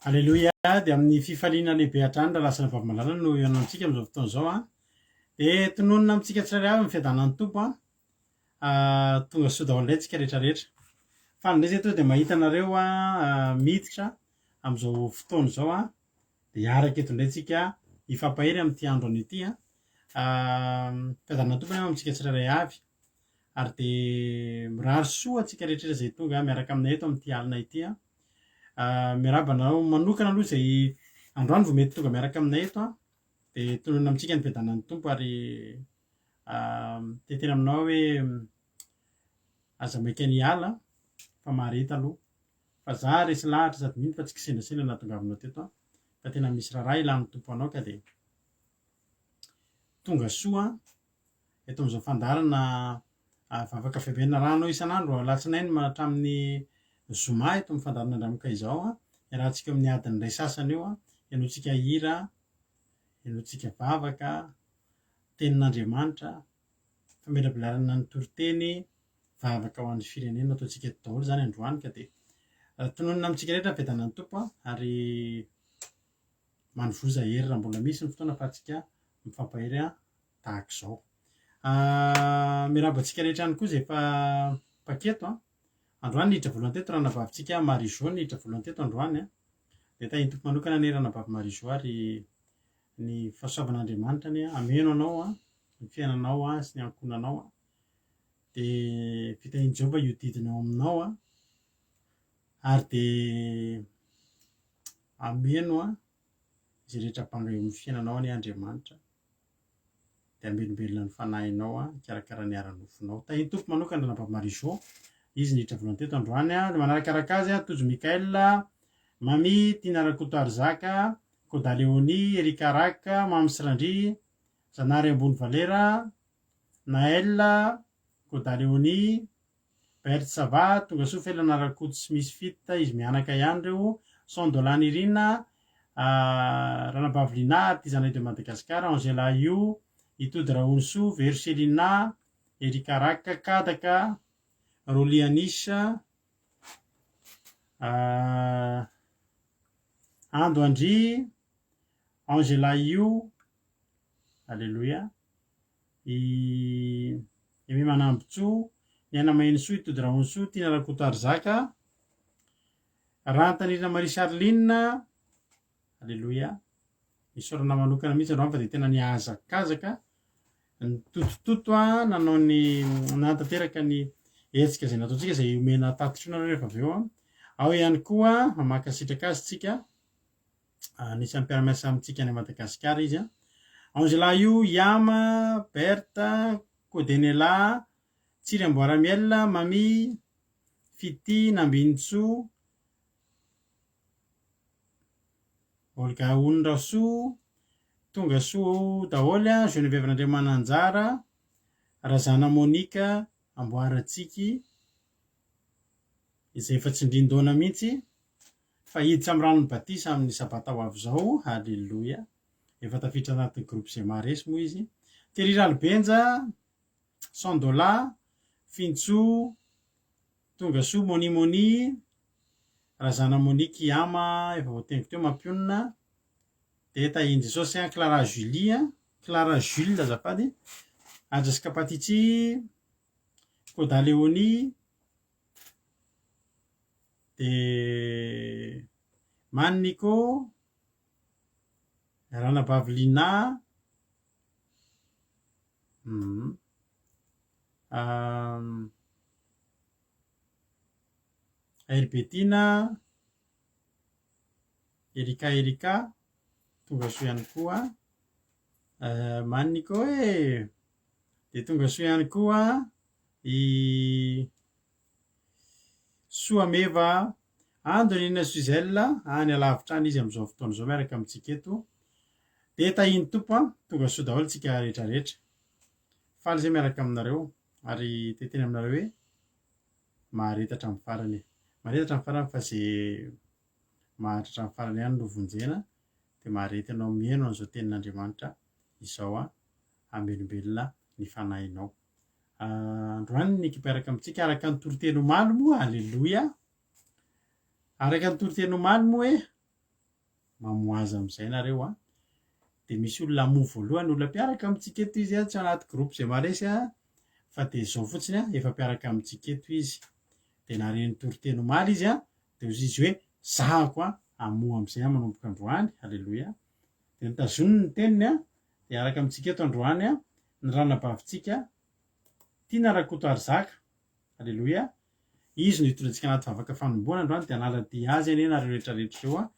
Aleloia, dia amin'ny fifaliana lehibe hatrany raha lasana vavamalala no ianantsika amin'izao fotoana izao a. Dia tononona amintsika tsirairay avy ny fiadanan'ny tompo tonga soa daholo indray tsika rehetrarehetra. Fa indray izay tonga dia mahita anareo miditra amin'izao fotoana izao dia hiaraka eto indray tsika hifampahery amin'ity andro an'ity fiadanan'ny tompo any amintsika tsirairay avy. Ary dia mirary soa antsika rehetrarehetra izay tonga miaraka aminay eto amin'ity alina ity miarahaba anareo manokana aloha izay androany vao mety tonga miaraka aminay eto dia tononona amintsika ny fiadanan'ny tompo ary tetena aminao hoe aza maika ny ala fa mareta aloha fa za resy lahatra sady mino fa tsy kisendrasendra nahatonga aminao teto fa tena misy raharaha ilan'ny tompo anao ka dia tonga soa eto amin'izao fandarana vavaka fiabenana raha anao isan'andro alatsinainy hatramin'ny zoma eto amin'ny fandarana andramoka izao iarahantsika amin'ny adiny iray sasany eo ianoantsika hira, ianoantsika vavaka, tenin'Andriamanitra, famelabelarana ny toriteny, vavaka ho an'ny firenena ataontsika eto daholo izany androany ka dia tononona amintsika rehetra ny fiadanan'ny tompo ary manovoza hery raha mbola misy ny fotoana ahafahantsika mifampahery tahaka izao. Miarahaba antsika rehetra ihany koa izay efa paketo androany niditra voalohany teto ranavavitsika Marie-Jo niditra voalohany teto androany dia tahiny tompo manokana ny ranavavy Marie-Jo ary ny fahasoavan'Andriamanitra hameno anao ny fiainanao sy ny ankonanao dia fitahian'i Jehovah hiodidina ao aminao ary dia hameno izay rehetra banga eo amin'ny fiainanao ny Andriamanitra dia hamelombelona ny fanahinao hikarakara ny ara-nofonao. Tahiny tompo manokana ranavavy Marie-Jo izy niditra voalohany teto androany dia manarakaraka azy Tojo Mikael, Mami Tina Rakotoarizaka, Koda Léonie, Erika Raka, Mamy Sirandry, Zanary Ambony Valera, Naël, Koda Léonie, Bert Sava, tonga soa Felana Rakoto sy misy fita izy mianaka ihany reo, Sondolany Irina, ranavavy Lina, artisanat de Madagascar, Angela Io, Itody Raonso, Verselina, Erika Raka, Kadaka, Rolianisha, Ando Andry, Angela Io, Alléluia, Emi Manambotso, Niana Mainso, Itody Raonso, Tina Rakotoarizaka, Rantanirina Marie Charline, Alléluia, isorana manokana mihitsy androany fa dia tena nihazakazaka ny totototo nanao ny nahatanteraka ny hetsika izay nataontsika izay omena tatotrona rehefa avy eo ao ihany koa mamakasitraka azy tsika anisan'ny mpiara-miasa amintsika any Madagasikara izy Angela Io, Yama, Berta, Kodenela, Tsiry Amboaramiel, Mami, Fity, Nambinitso, Olga Ondraso, tonga soa daholo Geneviève Nandriamananjara, Razana Monika, Amboaratsiky izay efa tsy indrindoana mihitsy fa hiditra amin'ny ranon'ny batisa amin'ny sabata ho avy izao. Halleloia, efa tafiditra anatin'ny groupe izay maharesy moa izy. Tery Ralibenja, Sandola, Fintso, tonga soa Moni, Razana Monique Yama efa voatengo teo mampionina dia tahiny Jesosy Clara Julie, Clara Jules azafady, Andrasika Patitsy, Koda Léonie dia Maniko, ranavavy Lina, Herbetina, Erika, tonga soa ihany koa Maniko dia tonga soa ihany koa i Soameva, Andonina Suzelle any alavitra any izy amin'izao fotoana izao miaraka amintsika eto dia tahiny tompo tonga soa daholo tsika rehetrarehetra. Faly izay miaraka aminareo ary teteny aminareo hoe maharetatra amin'ny farany maharetatra amin'ny farany fa izay mahatratra amin'ny farany ihany no vonjena dia maharety ianao mihaino an'izao tenin'Andriamanitra izao hamelombelona ny fanahinao. Androany nikipiaraka amintsika araka ny toriteny omaly moa. Alleluia, araka ny toriteny omaly moa mamoaza amin'izay nareo a. De misy olona mo voalohany olona mpiaraka amintsika eto izy a, tsy anaty groupe zay maresy a, fa de zao fotsiny a, efa mpiaraka amintsika eto izy. De nareny toriteny omaly izy a, de hozy izy hoe zahako a amo amin'izay a manomboka androany, halleloia. De nitazoniny ny teniny a, de araka amintsika eto androany a, ny ranabavintsika Tiana Rakotoarizaka, halleloia. Izy no hitondrantsika anaty vavaka fanomboana androany, de hanala-dia azy anie nareo rehetrarehetra ireo a,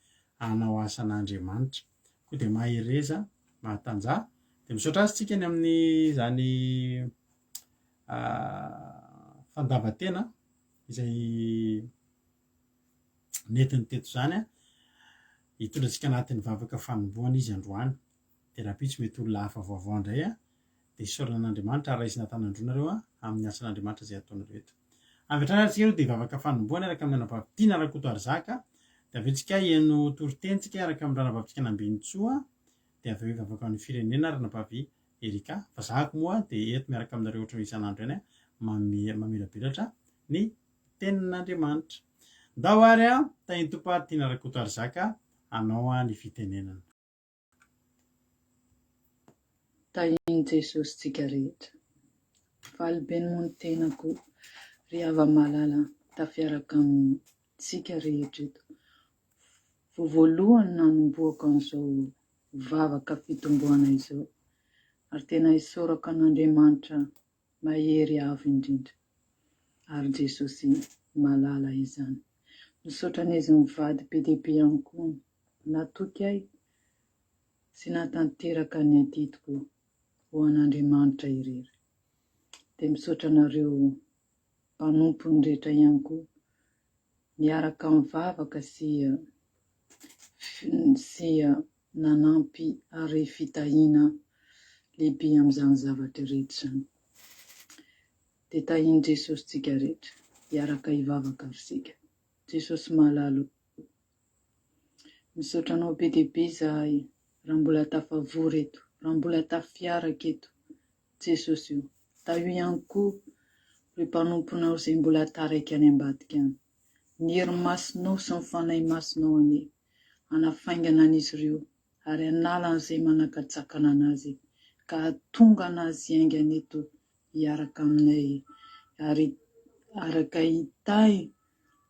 hanao asan'Andriamanitra. Koa de mahereza, mahatanjah, de misaotra azy tsika ny amin'ny zany fandavan-tena izay netiny teto zany a, hitondrantsika anatin'ny vavaka fanomboana izy androany. De raha pitsy mety olona hafa vaovao indray a, de isaorana an'Andriamanitra raisina tanandronareo a amin'ny asan'Andriamanitra zay ataonareo eto. Avetrana tsika aloha de vavaka fanomboana araka amin'ny anabavy Tiana Rakotoarizaka, de aveo tsika eno toritentsika araka amin'ny ranabavitsika Nambinitsoa, de aveo vavaka amin'ny firenena ranabavy Erika. Fa zahako moa de eto miaraka aminareo ohatran'ny isan'andro eny a, mamelabelatra ny tenin'Andriamanitra. Ndao ary a, tahintompa Tiana Rakotoarizaka anao a ny fitenenana. Tahiny Jesosy tsika rehetra. Faly be ny moa ny tenako ry hava malala tafiaraka amintsika rehetra eto. Voalohany nanomboako an'izao vavaka fitomboana izao, ary tena isaorako an'Andriamanitra mahery avy indrindra. Ary Jesosy malala izany. Misaotra n'izy mivady be dia be ihany koa natoky ahy sy natanteraka ny adidiko ho an'Andriamanitra irery. De misaotra anareo mpanompony rehetra ihany koa miaraka mivavaka sy nanampy ary fitahina lehibe amin'izany zavatra rehetra zany. De tahiny Jesosy tsika rehetra hiaraka hivavaka ary sika. Jesosy malalo. Misaotra anao be dia be zahay raha mbola tafavory eto, raha mbola tafiaraka eto. Jesosy io. Tahio ihany koa ireo mpanomponao izay mbola taraiky any ambadika any. Ny hery masonao sy ny fanahy masonao anie hanafaingana an'izy ireo ary hanala an'izay manakatsakana anazy ka hatonga anazy haingana eto hiaraka aminay ary araka hitahy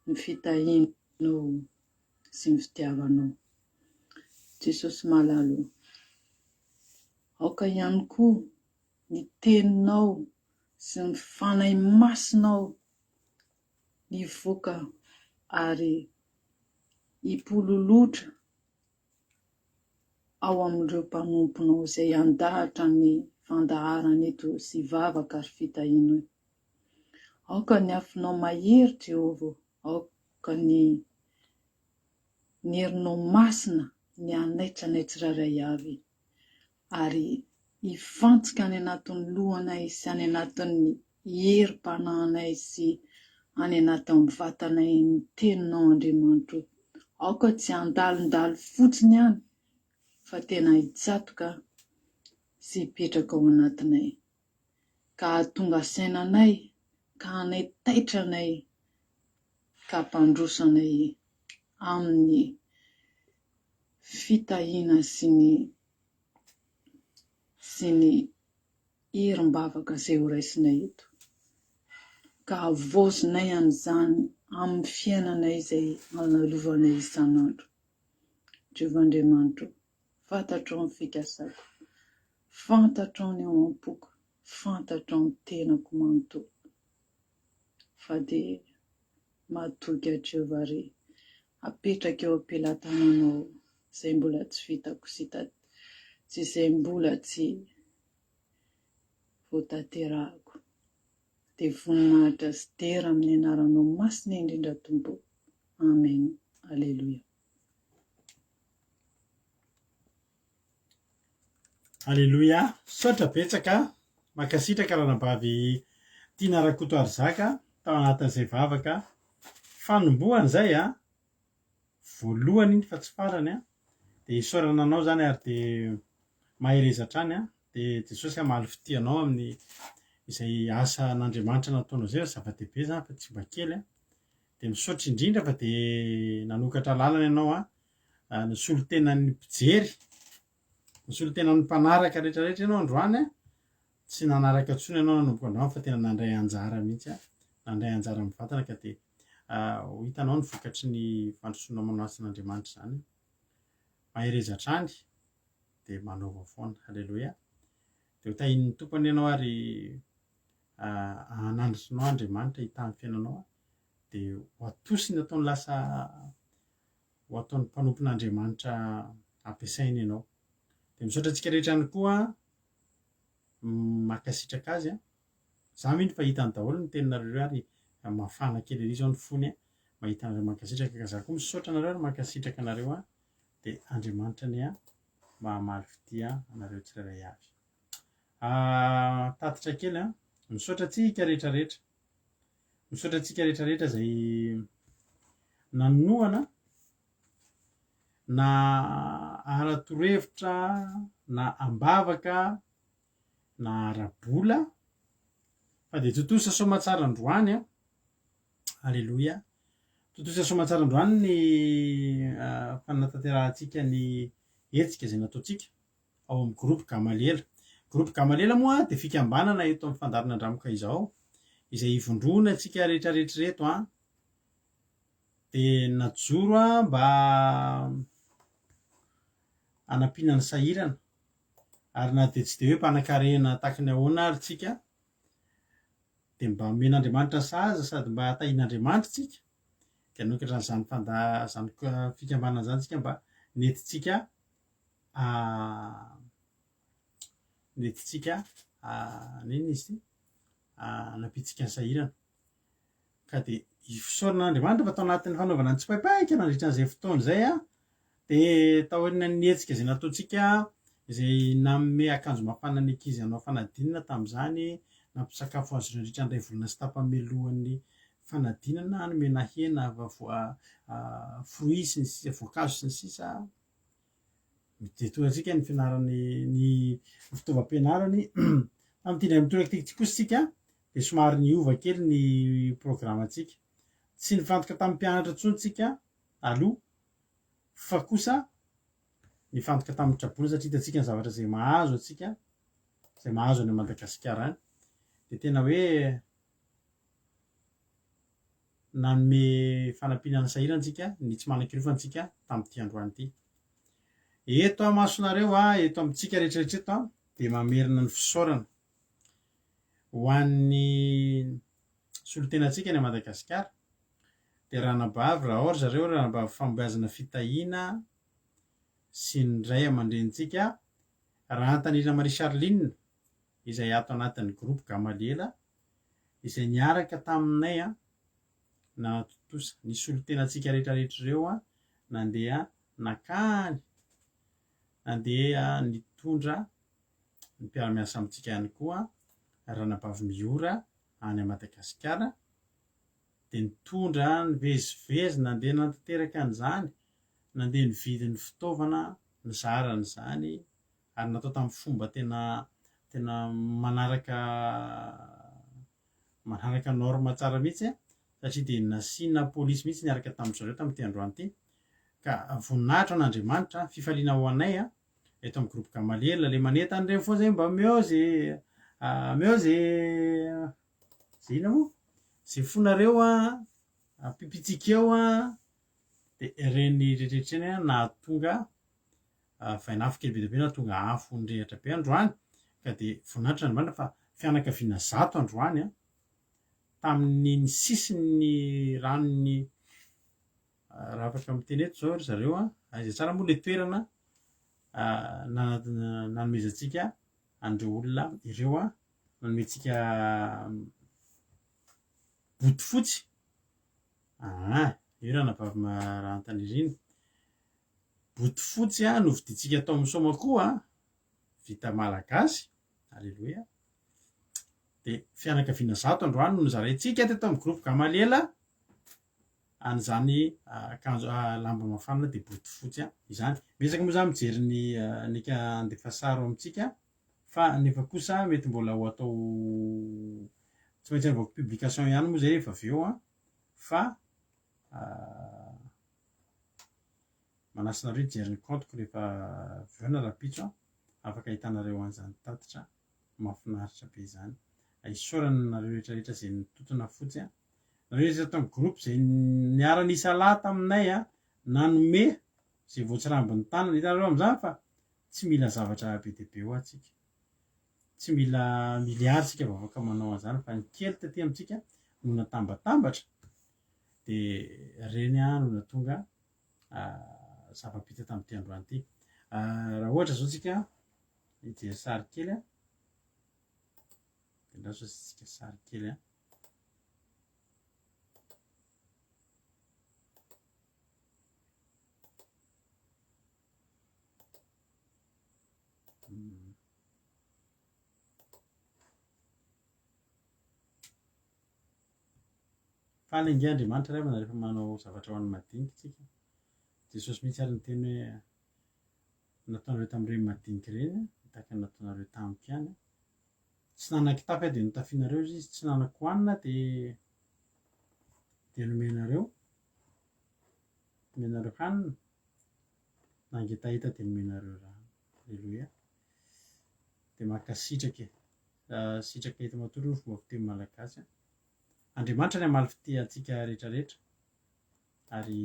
ny fitahinao sy ny fitiavanao. Jesosy malalo. Aoka ihany koa ny teninao sy ny fanahy masinao nivoaka ary hipololotra ao amin'ireo mpanomponao izay handahatra ny fandaharana eto sy vavaka ary fitahinao. Aoka ny afinao mahery Jehovah, aoka ny herinao masina ny anaitranaitra raray avy ary hifantsika any anatin'ny lohanay sy any anatin'ny herim-panahinay sy any anatin'ny vatanay ny teninao Andriamanitra. Aoka tsy handalindalo fotsiny any fa tena hitsatoka sy hipetraka ao anatinay ka hahatonga sainanay ka hanaitaitranay ka hampandrosanay amin'ny fitahina sy ny herim-bavaka izay ho raisinay eto. Ka havozinay an'izany amin'ny fiainanay izay analovanay isan'andro. Jehovah Andriamanitra, fantatrao ny fikasako, fantatrao ny ao am-poko, fantatrao ny tenako manontolo. Fa dia matoky a Jehovah re, apetraka eo am-pelatananao izay mbola tsy vitako sy izay mbola tsy voatanterahako. Dia voninahitra sy tera amin'ny anaranao masina indrindra Tompo. Amen. Alleluia. Alleluia. Saotra betsaka makasitraka ranabavy Tiana Rakotoarizaka tao anatin'izay vavaka fanomboana izay a, voalohany iny fa tsy farany a. De isaorana anao zany ary de mahereza hatrany a. De Jesosy hamaly fitianao amin'ny izay asa an'Andriamanitra nataonao izay, zava-dehibe zany fa tsy mba kely a. De misaotra indrindra fa de nanokatra lalana ianao a ny solotenan'ny mpijery, ny solotenan'ny mpanaraka rehetrarehetra ianao androany a, tsy nanaraka ntsony ianao nanomboka androany fa tena nandray anjara mihitsy a, nandray anjara amin'ny vatana ka de ho hitanao ny vokatry ny fandrosoana manao asin'Andriamanitra zany, mahereza hatrany de manaova foana. Halleloia. De ho tahin'ny tompony ianao ary hanandritrinao Andriamanitra hitamin'ny fiainanao de ho atosiny ataony lasa ho ataony mpanompon'Andriamanitra ampiasainy ianao. De misaotra antsika rehetra ihany koa makasitraka azy a, za mihitsy fa hitany daholo ny teninareo ary mafana kely ery zao ny fony a, mahita anareo mankasitraka ka za koa misaotra anareo ary mankasitraka anareo a, de Andriamanitra ny a mahamaly fitia anareo tsirairay avy. Tatitra kely a, misaotra antsika rehetrarehetra, misaotra antsika rehetrarehetra zay nanonoana na ara-torohevitra na ambavaka na ara-bola fa de totosa soamantsara androany a. Halleloia. Totosa soamantsara androany ny fanatanterahantsika ny hetsika zay nataontsika ao amin'ny groupe Gamaliel. Groupe Gamaliel moa de fikambanana eto amin'ny fandaharana Andramoka izao izay ivondrona antsika rehetrarehetra reto a, de najoro a mba hanampiana ny sahirana ary na de tsy de hoe mpanan-karena tahaka ny ahoana ary tsika de mba omen'Andriamanitra sahaza sady mba hatahin'Andriamanitra tsika de anokatra zany zany fikambanana zany tsika mba nentintsika nentintsika nini izy ty hanampitsika ny sahirana ka de fisaoran'Andriamanitra fa tao anatin'ny fanaovana ny tsipaipaika nandritra an'izay fotoana zay a, de tahorina ny hetsika zay nataontsika izay nanome akanjo mafana ny ankizy hanao fanadinana tamin'izany, nampisakafo azy ireo nandritra ny ray volana sy tapamelohan'ny fanadinana, nomena hena fruit sy ny sisa, voankazo sy ny sisa. De toa antsika ny fianarany ny fitaovam-pianarany tamin'ity indray mitoraka kosa tsika de somary niova kely ny programantsika, tsy nifantoka tamin'ny mpianatra intsony tsika aloha fa kosa nifantoka tamin'ny trabolona satria hitantsika ny zavatra zay mahazo atsika, zay mahazo any Madagasikara any, de tena hoe nanome fanampiana ny sahirana antsika ny tsy manan-kirofantsika tamin'ity androany ity. Eto amasonareo a, eto amintsika rehetrarehetra eto a, de mamerina ny fisaorana ho an'ny solotenantsika ny Madagasikara, de ranabavy raha ohatra zareo ranabavy famboazana fitahiana sy ny ray aman-drenitsika raha Antanira Marie Charline izay ato anatin'ny groupe Gamaliel izay niaraka taminay a natotosa ny solotenantsika rehetrarehetra ireo a, nandeha nakany nandeha nitondra ny mpiara-miasa amintsika ihany koa ranabavy Miora any Madagasikara, de nitondra nivezivezy nandeha nantanteraka an'izany, nandeha nividy ny fitaovana ny zarany zany ary natao tamin'ny fomba tena manaraka norme tsara mihitsy satria de nasiana polisy mihitsy niaraka tamin'ny zareo tamin'ity androany ity, ka voninahitra an'Andriamanitra fifaliana ho anay a eto amin'ny groupe Gamaliel le manentany ireny foana zay mba meo zay zay ina moa zay fonareo a pipitsika eo a, de reny rehetrarehetra eny a nahatonga vainafo kely be dia be nahatonga afo nyrehatra be androany, ka de voninahitra n'Andriamanitra fa fianakaviana 100 androany a tamin'ny sisiny ranony raha afaka miteny eto zao ry zareo a, izay tsara moa le toerana nanomezantsika andreo olona ireo a, nanometsika bodofotsy io ranabavy raha Antaniriny, bodofotsy a novidintsika tao Misaoma koa vita malagasy. Halleloia. De fianakaviana 100 androany no zaraintsika teto amin'ny groupe Gamaliel an'izany akanjo lamba mafana de bodofotsy izany. Betsaka moa zany mijery ny andefa sary amintsika fa nefa kosa mety mbola ho atao tsy maintsy anaovako publication ihany moa zay rehefa avy eo fa Manasonareo hijeriny compteko rehefa voana rapitso afaka hitanareo an'izany tatitra mahafinaritra be izany. Isaoranareo rehetrarehetra izay nitotona fotsy nareo rehetra tamin'ny groupe izay niara-nisa lahy taminay nanome izay voatsirambin'ny tanana hitanareo amin'izany fa tsy mila zavatra be dia be ho atsika, tsy mila miliary tsika vao afaka manao an'izany fa ny kely taty amintsika no natambatambatra dia reny no natonga zava-bita tamin'ity androany ity. Raha ohatra zao tsika hijery sary kely dia lasa tsika sary kely faly inge Andriamanitra ray amanao rehefa manao zavatra ho an'ny madinika tsika. Jesosy mihitsy ary niteny hoe nataonareo tamin'ireny madinika ireny tahaka ny nataonareo tamiko ihany. Tsy nanan-kitapy dia notafianareo izy, tsy nanako hanina dia nomenareo hanina, nangetahita dia nomenareo rano. Aleluia. Dia maka sitraka eto matory ny fomba fiteny malagasy. Andriamanitra ny hamaly fite antsika rehetrarehetra ary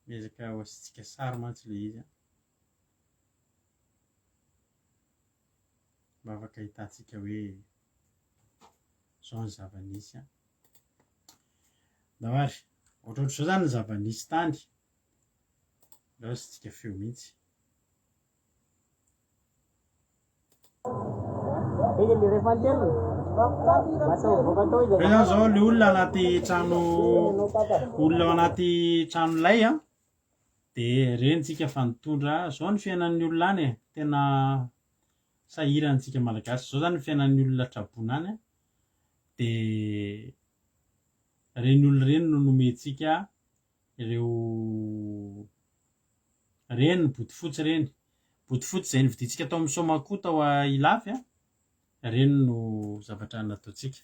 miezaka ho asiantsika sary mantsy ilay izy mba afaka hitantsika hoe izao ny zava-nisy dahary. Ohatrohatr'izao zany ny zava-nisy tany, ao asiantsika feo mihitsy. Zany zao le olona anaty trano, olona ao anaty trano lay dia renitsika fa nitondra zao ny fiainan'ny olona any tena sahirantsika malagasy. Zao zany ny fiainan'ny olona trabona any dia reny olona reny no nomentsika ireo reny ny botifotsy reny. Botifotsy izay nividintsika tao amin'ny Somakoa tao Ilafy reny no zavatra nataontsika.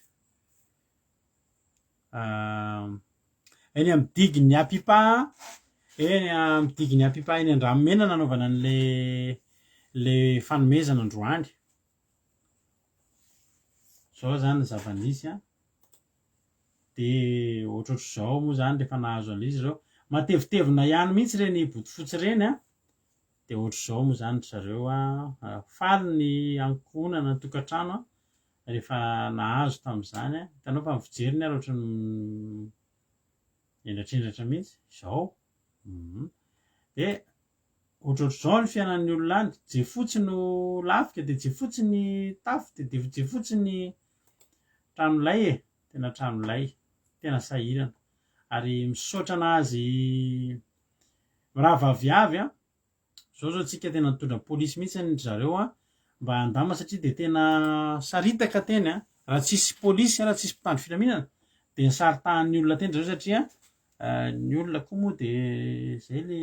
Eny amin'ny digin'ny Apipa, eny amin'ny digin'ny Apipa eny Andramomena nanaovana an'ilay fanomezana androany. Zao zany ny zava-nisy dia ohatrohatr'izao moa zany rehefa nahazo an'ilay izy ireo matevitevina ihany mihitsy reny botifotsy reny dia ohatr'izao moa zany zareo faly ny ankohonana ny tokantrano rehefa nahazo tamin'izany. Hitanao fa ny fijeriny ary ohatry ny endratrendratra mihitsy izao. Dia ohatrohatr'izao ny fiainan'ny olona any, jefotsy no lafika dia jefotsy ny tafo dia jefotsy ny trano lay tena trano lay, tena sahirana ary misaotra anazy raha vaviavy zao tsika tena nitondra polisy mihitsy ny zareo mba handama satria dia tena saritaka teny raha tsisy polisy, raha tsisy mpitandro filaminana dia ny saritahan'ny olona teny zareo satria ny olona koa moa dia izay le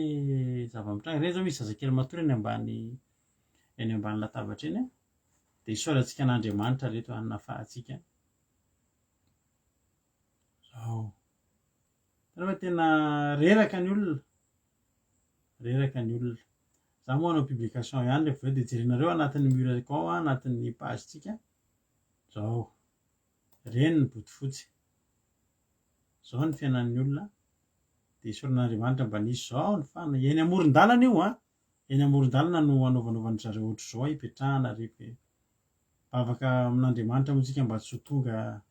zava-mitranga ireny. Zao misy zazakely matory eny ambany latabatra eny dia isaorantsika n'Andriamanitra reto hanafahantsika zao. Rehefa tena reraka ny olona, za moa hanao publication ihany rehefa dia jerinareo anatin'ny mur akao anatin'ny pagetsika zao reny ny botifotsy, zao ny fiainan'ny olona. Dia isaoran'Andriamanitra mba nisy zao ny fana eny amoron-dalana io eny amoron-dalana no anaovan'ny zareo ohatr'izao hipetrahana rehefa afaka amin'Andriamanitra moa tsika mba tsy ho tonga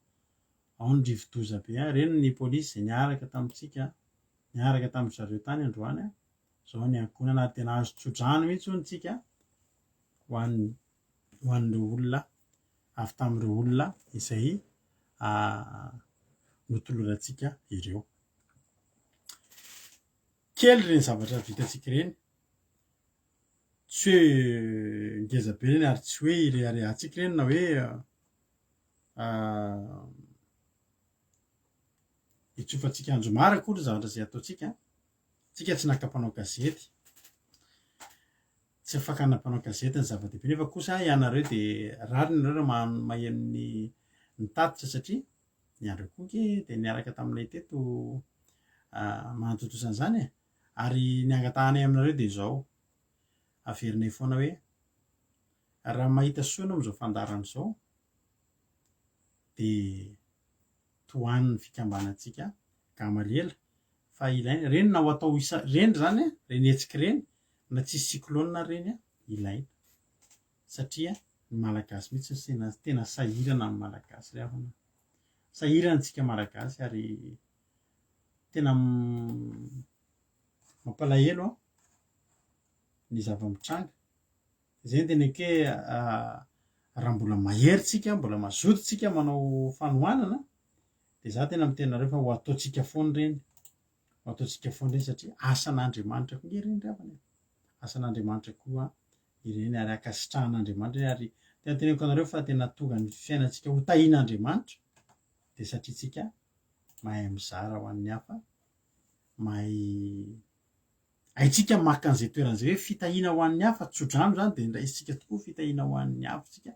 ao ny rivo-doza be. Reny ny polisy izay niaraka tamintsika, niaraka tamin'ny zareo tany androany zao ny ankohonana ary tena azo tso-drano mihitsy hono tsika ho an'ireo olona avy tamin'ireo olona izay notolorantsika ireo. Kely reny zavatra vitantsika ireny, tsy hoe ngeza be reny ary tsy hoe ireharehantsika ireny na hoe hitsofantsika anjomara akory zavatra izay ataontsika. Tsika tsy nakam-panao gazety, tsy afakanam-panao gazety ny zava-dehibe nefa kosa ianareo dia rariny nareo raha maheno ny tatitra satria ny andro koky dia niaraka taminay teto manatotosana izany ary ny angatahanay aminareo dia izao averinay foana hoe raha mahita soana amin'izao fandaran'izao dia tohaniny fikambanantsika Gamalela fa ilaina reny na ho atao reny zany reny hetsika reny na tsisy cyclone reny ilaina satria ny malagasy mihitsy tena sahirana amin'ny malagasy rehefa sahirana antsika malagasy ary tena mampalahelo ny zava-mitranga izay tena hoe raha mbola maheritsika mbola mazototsika manao fanohanana dia za tena miteny rehefa ho ataotsika foana reny ho ataotsika foana reny satria asan'Andriamanitra koa ireny ravana asan'Andriamanitra koa ireny ary akasitrahan'Andriamanitra ary tena teneniko anareo fa tena tonga ny fiainantsika ho tahian'Andriamanitra dia satria tsika mahay mizara ho an'ny hafa mahay haitsika maka an'izay toeran'izay hoe fitahiana ho an'ny hafa tsodrano zany dia indraisitsika tokoa fitahiana ho an'ny hafa tsika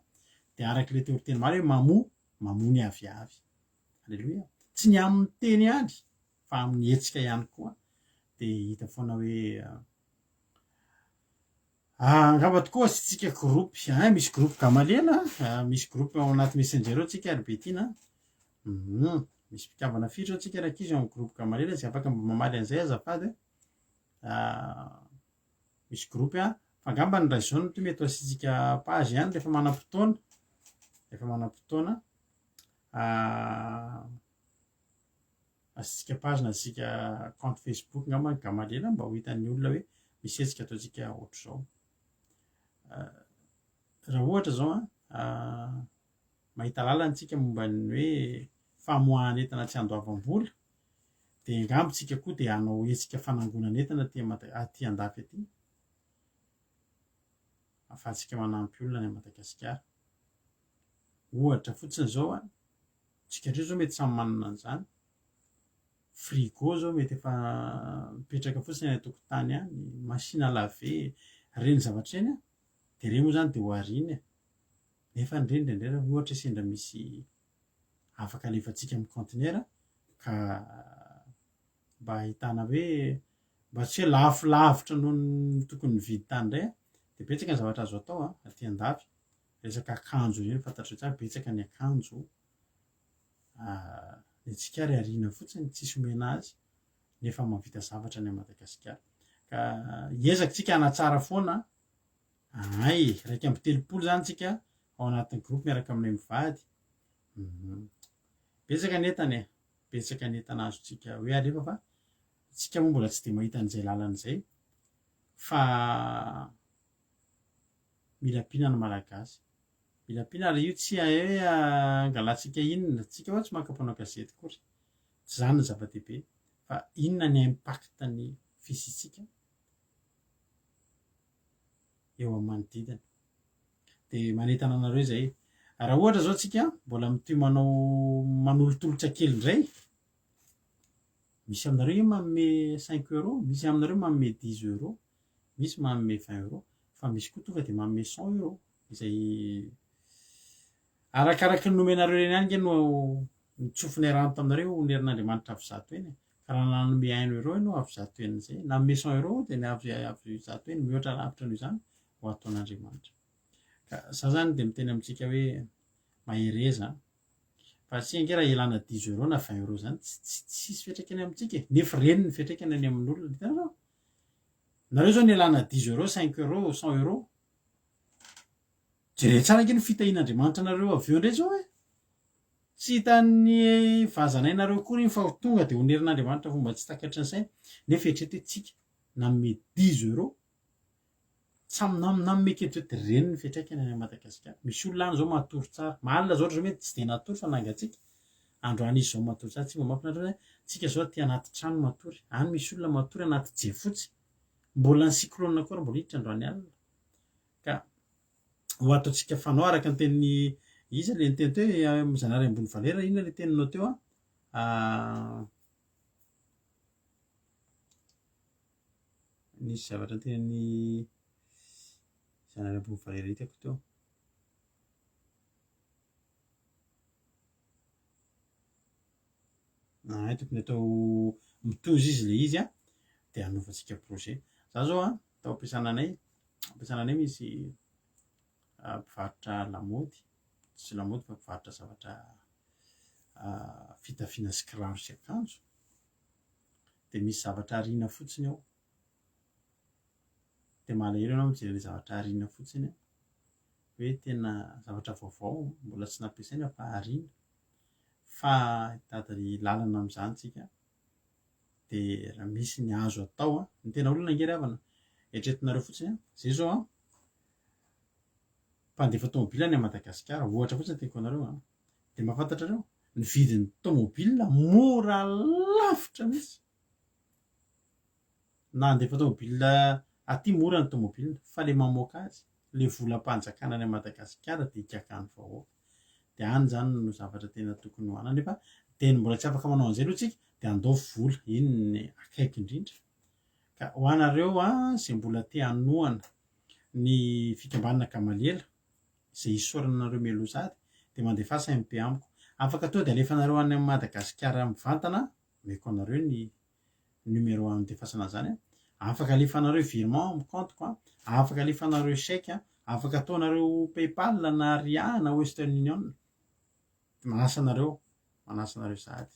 dia arak'ilay teoriteny maro hoe mamoa ny aviavy aleloia tsy ny amin'ny teny ihany fa amin'ny hetsika ihany koa dia hita foana hoe angamba tokoa tsika groupe misy groupe Gamalela misy groupe ao anaty messenger ao tsika ary Betina misy mpikambana fitra ao tsika raha kizy amin'ny groupe Gamalela izay afaka mamaly an'izay azafady misy groupe fa angamba ny raison no mety asitsika page ihany rehefa manam-potoana asitsika page na asitsika compte Facebook angamba ny Gamalela mba ho hitan'ny olona hoe misy hetsika ataotsika ohatr'izao raha ohatra zao mahita lalana tsika momba ny hoe famoahana entana tsy andoavam-bola dia angamba tsika koa dia hanao hetsika fanangonana entana aty andafy aty ahafahantsika manampy olona any Madagasikara ohatra fotsiny zao tsika ndreo zao mety samy manana an'izany frigo zao mety efa mipetraka fotsiny any an-tokotany any machine à laver reny zavatra eny dia reny moa zany dia ho ariana nefa indrindra ohatra sendra misy afaka alefantsika amin'ny conteneur ka mba ahitana hoe mba tsy hoe lafolavitra noho ny tokony mividy tany indray dia betsaka ny zavatra azo atao aty andafy resaka akanjo ireny fantatrao tsara betsaka ny akanjo dia tsika ary ariana fotsiny tsisy omena azy nefa mahavita zavatra any Madagasikara ka hiezaka tsika hanatsara foana raiky amby 3 zany tsika ao anatin'ny groupe miaraka aminay mivady betsaka ny entana azo tsika hoe alefa fa tsika moa mbola tsy dia mahita an'izay lalan'izay fa mila mpihinana malagasy mila mpihinana ary io tsy hoe angalatsika inona tsika hoe tsy makapanao gazety kory tsy zany ny zava-dehibe fa inona ny impact ny fisitsika eo amin'ny manodidina dia manentana anareo izay raha ohatra zao tsika mbola mitoy manolotolotra kely indray misy aminareo manome 5 euro misy aminareo manome 10 euro misy manome 20 euro fa misy koa tonga dia manome 100 euro izay arakaraka ny nomenareo reny ihany no nitsofinay rano taminareo ny herin'Andriamanitra avy zato eny ka raha nanome 1 euro ianao avy zato eny izay nanome 100 euro dia avy zato eny mihoatra lavitra noho izany ho ataon'Andriamanitra ka za zany dia miteny amintsika hoe mahereza fa tsy ange raha ilana 10 euro na 20 euro zany tsisy fiatraikany amintsika nefa reny ny fiatraikany any amin'olona hitanareo nareo zao ny ilana 10 euro 5 euro 100 euro jerena tsara ange ny fitahian'Andriamanitra nareo avy eo indray zao tsy hitan'ny vazanainareo kory iny fa tonga dia honerin'Andriamanitra fomba tsy takatry ny saina nefa eritrereto tsika nanome 10 euro nanome ketrety reny ny fiatraikany any Madagasikara misy olona any zao matory tsara malina zao zao mety tsy dia natory fa nangatsika androany izy zao matory tsara tsy mba mampinareo tsika zao aty anaty trano matory any misy olona matory anaty jefotsy mbola ny cyclone koa mbola hiditra androany alina ka ho ataotsika fanao araka ny tenin'ny izy le niteny teo hoe Zanahary ambony valera inona le teninao teo nisy zavatra tenin'ny Zanahary ambony valera hitako teo tokony atao mitozy izy le izy a dia hanaovantsika projet. Za zao a tao ampiasananay misy mpivarotra lamaody, tsy lamaody fa mpivarotra zavatra fitafiana sy kiraro sy akanjo, dia misy zavatra ariana fotsiny ao. Dia malahelo ianao mijery ilay zavatra ariana fotsiny hoe tena zavatra vaovao mbola tsy nampiasaina fa ariana, fa hitady lalana amin'izany tsika. Dia raha misy ny azo atao ny tena olona ange ry havana, eritreretinareo fotsiny zay zao mpandefa tômôbila any Madagasikara, ohatra fotsiny tiako anareo dia mahafantatrareo ny vidin'ny tômôbila mora lavitra mihitsy. Na handefa tômôbila aty mora ny tômôbila, fa le mamoaka azy, le volam-panjakana any Madagasikara dia hikakany vahoaka. Dia any zany no zavatra tena tokony hoanina, nefa teny mbola tsy afaka manao an'izay aloha tsika dia andao vola, iny ny akaiky indrindra. Ka ho anareo izay mbola te hanohana ny fikambanana Gamaliel izay isaoranareo Melozady dia mandefasa MP amiko. Afaka tonga dia alefanareo any Madagasikara mivantana, meko anareo ny numéro andefasana zany. Afaka alefanareo virement amin'ny compte, afaka alefanareo chèque, afaka ataonareo PayPal na Ria na Western Union. Manasa anareo sady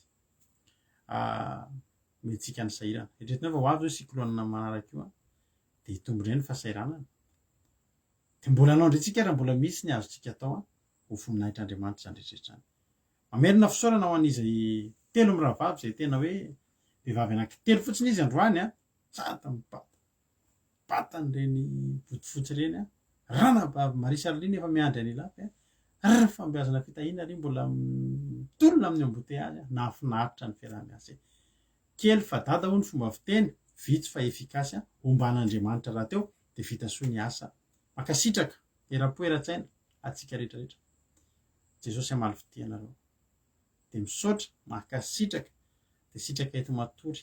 metsika ny sahirana. Eritreretinao fa ho avy zao cyclone manaraka io dia hitombo indray ny fahasahiranana. Dia mbola anao indray tsika raha mbola misy ny azontsika atao ho voninahitra Andriamanitra izany rehetrarehetra izany. Mamerina fisaorana ho an'izay telo mirahavavy izay tena hoe vehivavy anankitelo fotsiny izy androany sady mipatany ireny bodofotsy ireny rana Marie Charline efa miandry any ilafy fambeazana fitahiana ary mbola mitolona amin'ny embouteillage. Nahafinaritra ny fiaraha-miasa kely fa dada hoy ny fomba fiteny, vitsy fa efikasy, omban'Andriamanitra raha teo dia vita soa ny asa. Makasitraka era-po era-tsaina atsika rehetrarehetra. Jesosy hamaly fitia anareo dia misaotra, makasitraka dia sitraka eto matory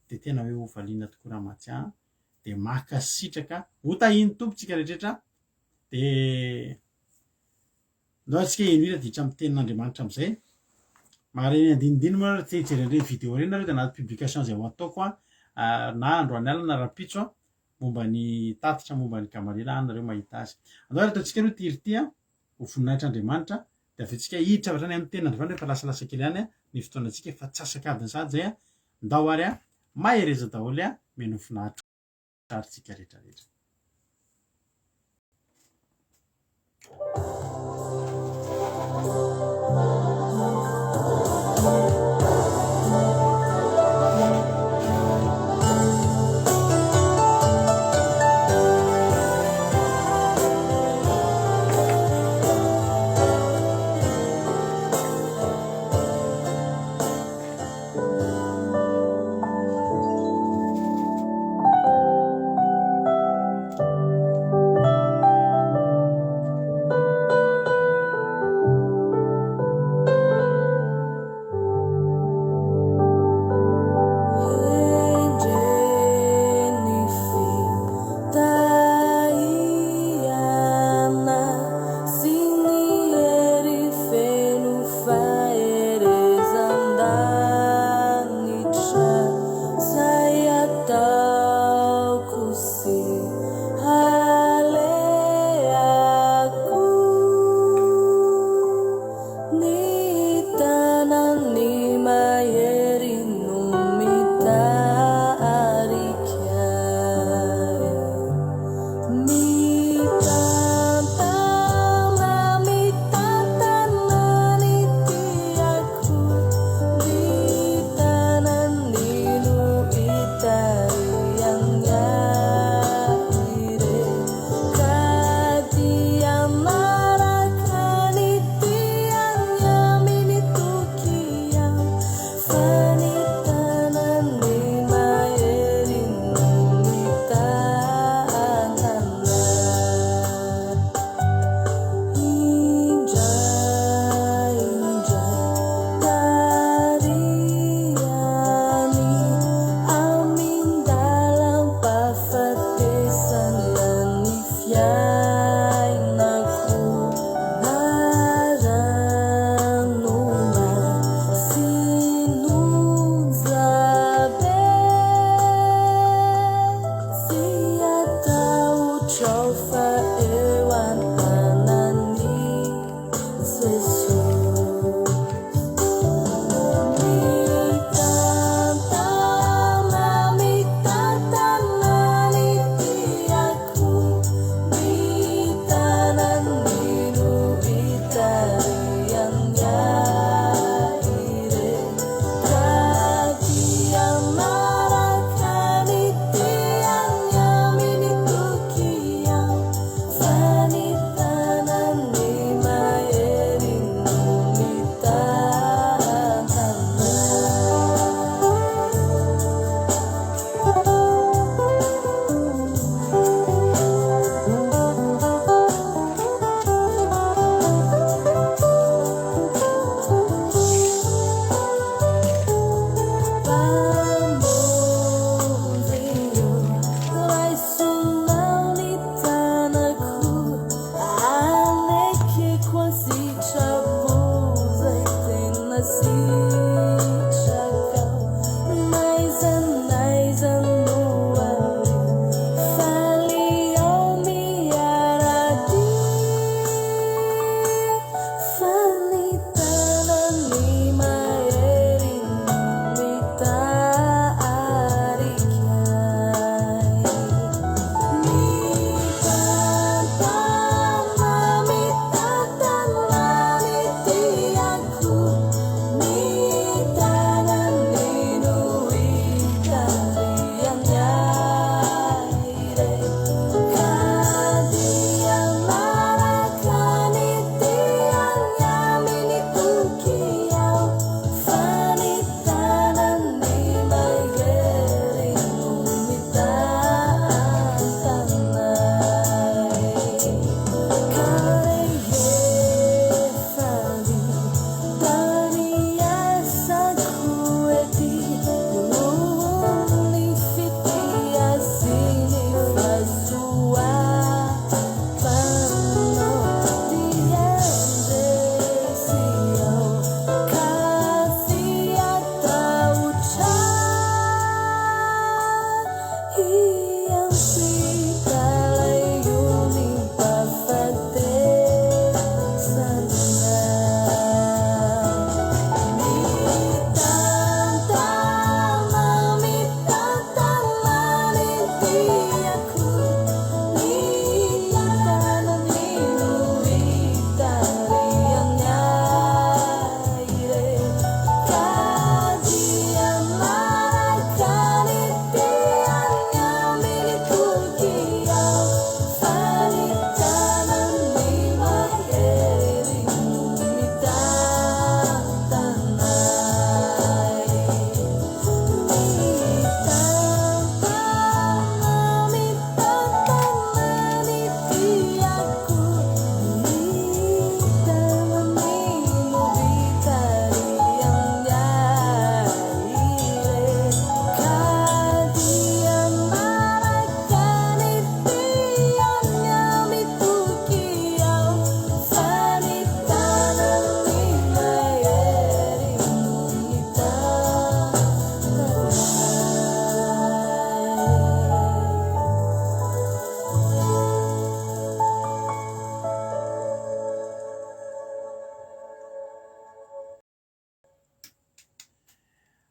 dia tena hoe ho valiana tokoa raha mahatsiahy, dia makasitraka ho tahiny tompontsika rehetrarehetra. Dia ndao antsika inohira ditra amin'ny tenin'Andriamanitra amin'izay. Mahareny andinindiny moa tsy hijery an'ireny vidéo ireny nareo dia anaty publication izay ho ataoko na androany alina raha-pitso momba ny tatitra momba ny Gamaliel nareo mahita azy. Andao ataontsika aloha tirity ho voninahitran'Andriamanitra dia avetsika hiditra avy hatrany amin'ny tenin'Andriamanitra efa lasalasa kely ihany ny fotoanantsika fa tsasakadiny sady zay ndao ary mahereza daholo meno finaritra tsika rehetrarehetra.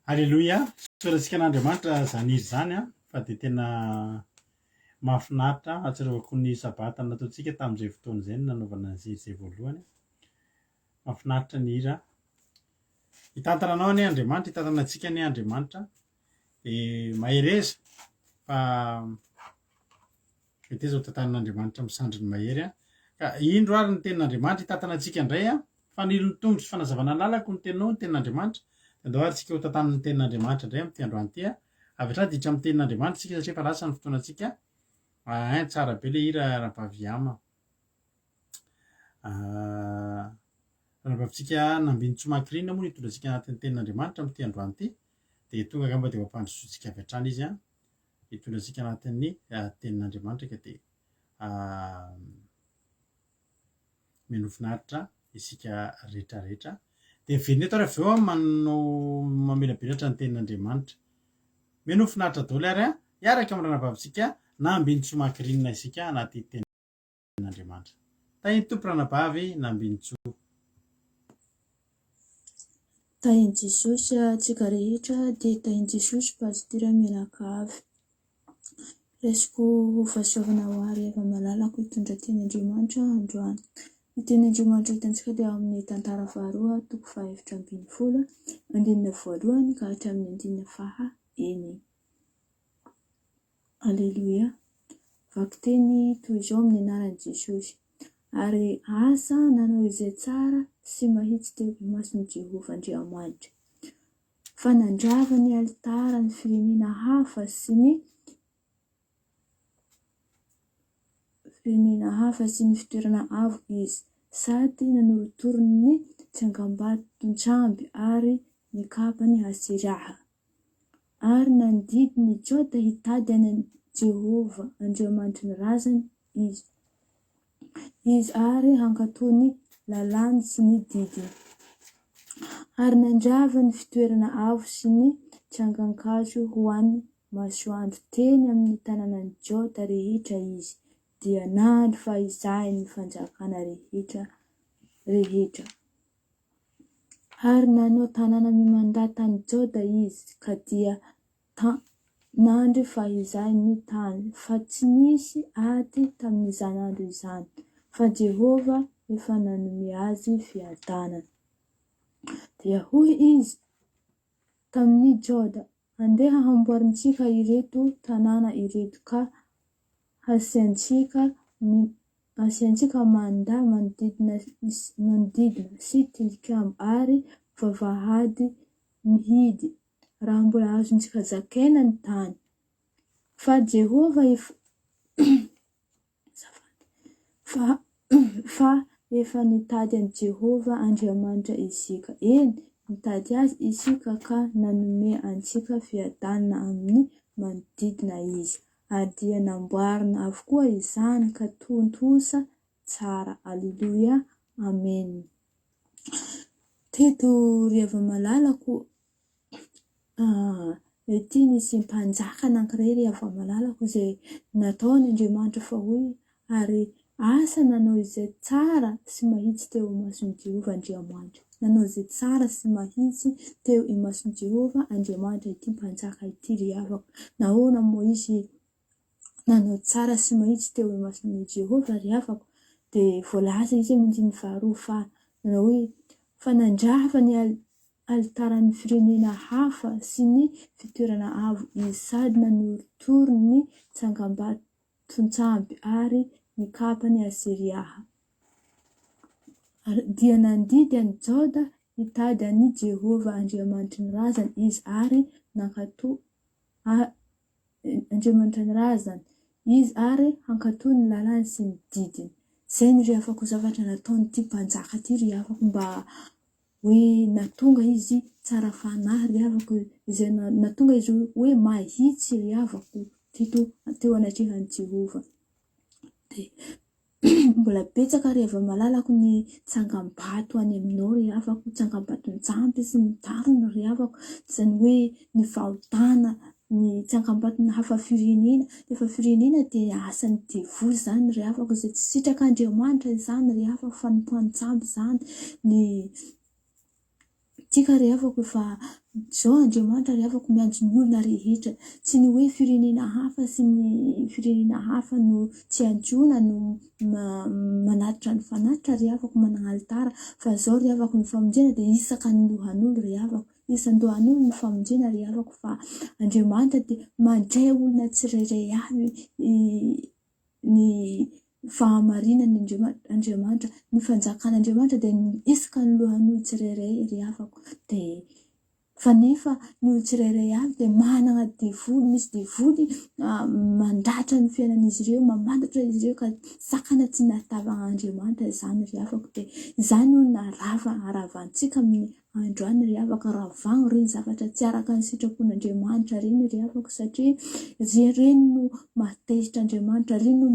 Aleloia, soratsika an'Andriamanitra zany izy zany a, fa de tena mahafinaritra ahatsiarovako ny sabata nataontsika tamin'izay fotoana izay nanaovana izay voalohany. Mahafinaritra ny hira. Hitantana anao anie Andriamanitra, hitantana antsika anie Andriamanitra, de mahereza fa mety hoe zao tantanin'Andriamanitra misandry ny mahery a. Ka indro ary ny tenin'Andriamanitra hitantana antsika indray a, fa ny tongotry fanazavana lalako ny teninao ny tenin'Andriamanitra. Andao ary tsika ho tantanin'ny tenin'Andriamanitra indray amin'ity androany ity a. Avy hatrany ditra amin'ny tenin'Andriamanitra tsika satria efa lasa ny fotoanantsika. Tsara be le hira Rabaviama. Rabavintsika Nambintsomangirina moa hitondra antsika anatin'ny tenin'Andriamanitra amin'ity androany ity. De tonga angamba de mampandrosoantsika avy hatrany izy a. Hitondra antsika anatin'ny tenin'Andriamanitra ka de mino finaritra isika rehetrarehetra. De miverina eto ary avy eo manao mamelabelatra ny tenin'Andriamanitra. Mino finaritra daholo ary a, hiaraka amin'ny Ranabavintsika Nambintsomangirina isika anaty tenin'Andriamanitra. Tainy Tompo Ranabavy Nambintsoa. Tainy Jesosy atsika rehetra dia tainy Jesosy pasitera mianakavy. Resiko fahasoavana ho ary efa malalako hitondra teny Andriamanitra androany. Ny teny Andriamanitra hitantsika dia amin'ny tantara faharoa toko 7:20 andinina voalohany ka hatramin'ny andinina faha eny. Aleluia. Vaky teny toy izao amin'ny anaran'i Jesosy. Ary asa nanao izay tsara sy mahitsy teo imason'i Jehovah Andriamanitra. Fanandrava ny alitara ny firenena hafa sy ny fitoerana avo izy, sady nanorotorony ny tsangambaton-tsamby ary ny kapany Aseraha. Ary nandidy ny Joda hitady any Jehovah Andriamanitra ny razany izy ary hankatony lalàny sy ny didiny. Ary nandrava ny fitoerana avo sy ny tsangankazo ho an'ny masoandro teny amin'ny tanànan'ny Joda rehetra izy, dia nandro fahizahany ny fanjakana rehetra. Ary nanao tanàna mimandatany Joda izy, ka dia nandro fahizahany ny tany, fa tsy nisy ady tamin'izany andro izany, fa Jehovah efa nanome azy fiadanana. Dia hoy izy tamin'ny Joda, andeha hamboarintsika ireto tanàna ireto ka asiantsika manda manodidina sy tilikambo ary vavahady mihidy raha mbola azontsika zakaina ny tany. Fa Jehovah fa efa nitady an'i Jehovah Andriamanitra isika. Eny, nitady azy isika ka nanome antsika fiadanana amin'ny manodidina izy. Ary dia namboarina avokoa izany ka tontosa tsara. Aleluia. Amen. Teto riava malalako ety nisy mpanjaka anankiray riava malalako izay nataony Andriamanitra fa hoy, ary asa nanao izay tsara sy mahitsy teo imason'i Jehovah Andriamanitra. Nanao izay tsara sy mahitsy teo imason'i Jehovah Andriamanitra ity mpanjaka ity riavako. Nahoana moa izy nanao tsara sy mahitsy teo imason'i Jehovah riavako? Dia voalaza izy amin'ny andininy faharoa fa nanao hoe, fa nandrava ny alitaran'ny firenena hafa sy ny fitoerana avo izy, sady nanorotory ny tsangambaton-tsamby ary ny kapany Aseriaha. Dia nandidy an'i Joda hitady an'i Jehovah Andriamanitra ny razany izy ary hankatony ny lalàny sy ny didiny. Zay ny riavako zavatra nataon'ity mpanjaka ity riavako, mba hoe natonga izy tsara fanahy riavako, izay natonga izy hoe mahitsy riavako teo anatrehan'i Jehovah. Dia mbola betsaka riava malalako ny tsangambato any aminao riavako, tsangambaton-tsamby sy ny tariny riavako, izany hoe ny fahotana, ny tsangambatona hafa firenena. Efa firenena dia asan'ny devoly zany riavako, izay tsy sitrak'Andriamanitra izany riavako, fa ny mpantsamby zany, ny tsika ry havako efa zao Andriamanitra ry havako miandry ny olona rehetra, tsy ny hoe firenena hafa sy ny firenena hafa no tsy antsoina no manatitra ny fanatitra ry havako manana alitara, fa zao ry havako ny famonjena dia isaka ny lohan'olo ry havako, isan-dohan'olo ny famonjena ry havako, fa Andriamanitra dia mandray olona tsirairay avy ny fahamarinany Andriamanitra, ny fanjakan'Andriamanitra dia isaka ny lohan'olo tsirairay ry havako. Dia fanefa ny olo tsirairay avy dia manana devoly, misy devoly mandatra ny fiainan'izy ireo, mamantatra izy ireo ka sakana tsy nahatavan'Andriamanitra izany ry havako. Dia izany no haravantsika amin'ny androany ry havako, ravagno reny zavatra tsy araka ny sitrapon'Andriamanitra reny ry havako, satria reny no matezitra Andriamanitra, reny no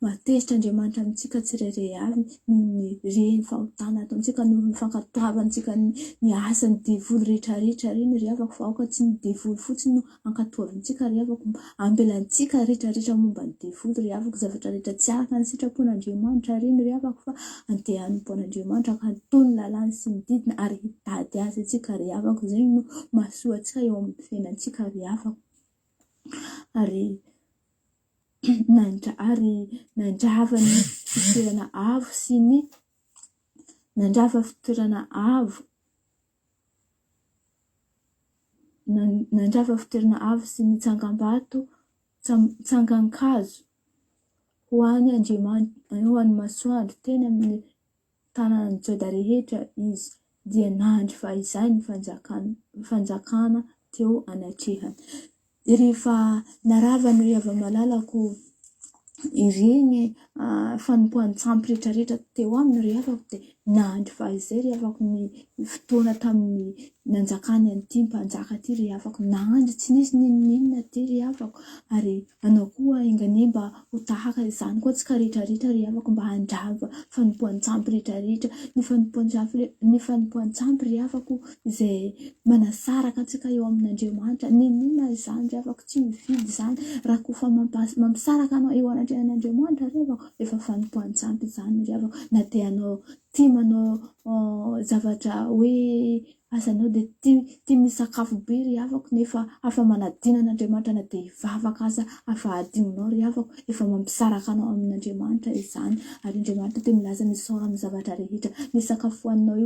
matezitra Andriamanitra amintsika tsirairay avy, ny reny fahotana ataontsika, no ny fankatoavantsika ny asany devoly rehetrarehetra reny ry havako, fa aoka tsy ny devoly fotsiny no ankatoavantsika ry havako, ambelantsika rehetrarehetra momba ny devoly ry havako, zavatra rehetra tsy araka ny sitrapon'Andriamanitra reny ry havako, fa andehanompo an'Andriamanitra ka hatony ny lalàny sy ny didiny ary hitady azy antsika ry havako, izay no mahasoa antsika eo amin'ny fiainantsika ry havako. Ary nandrava ny fitoerana avo sy ny nandrava fitoerana avo sy ny tsangan-kazo ho an'ny Andriamanitra, ho an'ny masoandro teny amin'ny tanàn'ny Jôda rehetra izy, dia nandry fahizay ny fanjakana teo anatrehany. Rehefa narava ny ava-malalako ireny fanompoan'ny tsampy rehetrarehetra teo aminy ry havako, dia nandry fahizay ry havako ny fotoana tamin'ny nanjakany an'ity mpanjaka ty ry havako, nandry tsy nisy ninona ty ry havako, ary anao koa ingane mba ho tahaka izany koa tsika rehetrarehetra ry havako, mba handrava fanompoan'ny tsampy rehetrarehetra, ny fanompoan'ny tsampy ry havako izay manasaraka antsika eo amin'Andriamanitra, ninona izany ry havako, tsy mividy izany, raha kofa mampisaraka anao eo anatrehan'Andriamanitra ry havako, efa fanompoan'ny tsampy izany ry havako. Na dia anao tia manao zavatra hoe asanao dia tia misakafo be ry havako, nefa afa manadina an'Andriamanitra, na dia hivavaka aza afa adinonao ry havako, efa mampisaraka anao amin'Andriamanitra izany, ary Andriamanitra dia milaza ny isaora amin'ny zavatra rehetra, ny sakafo hoaninao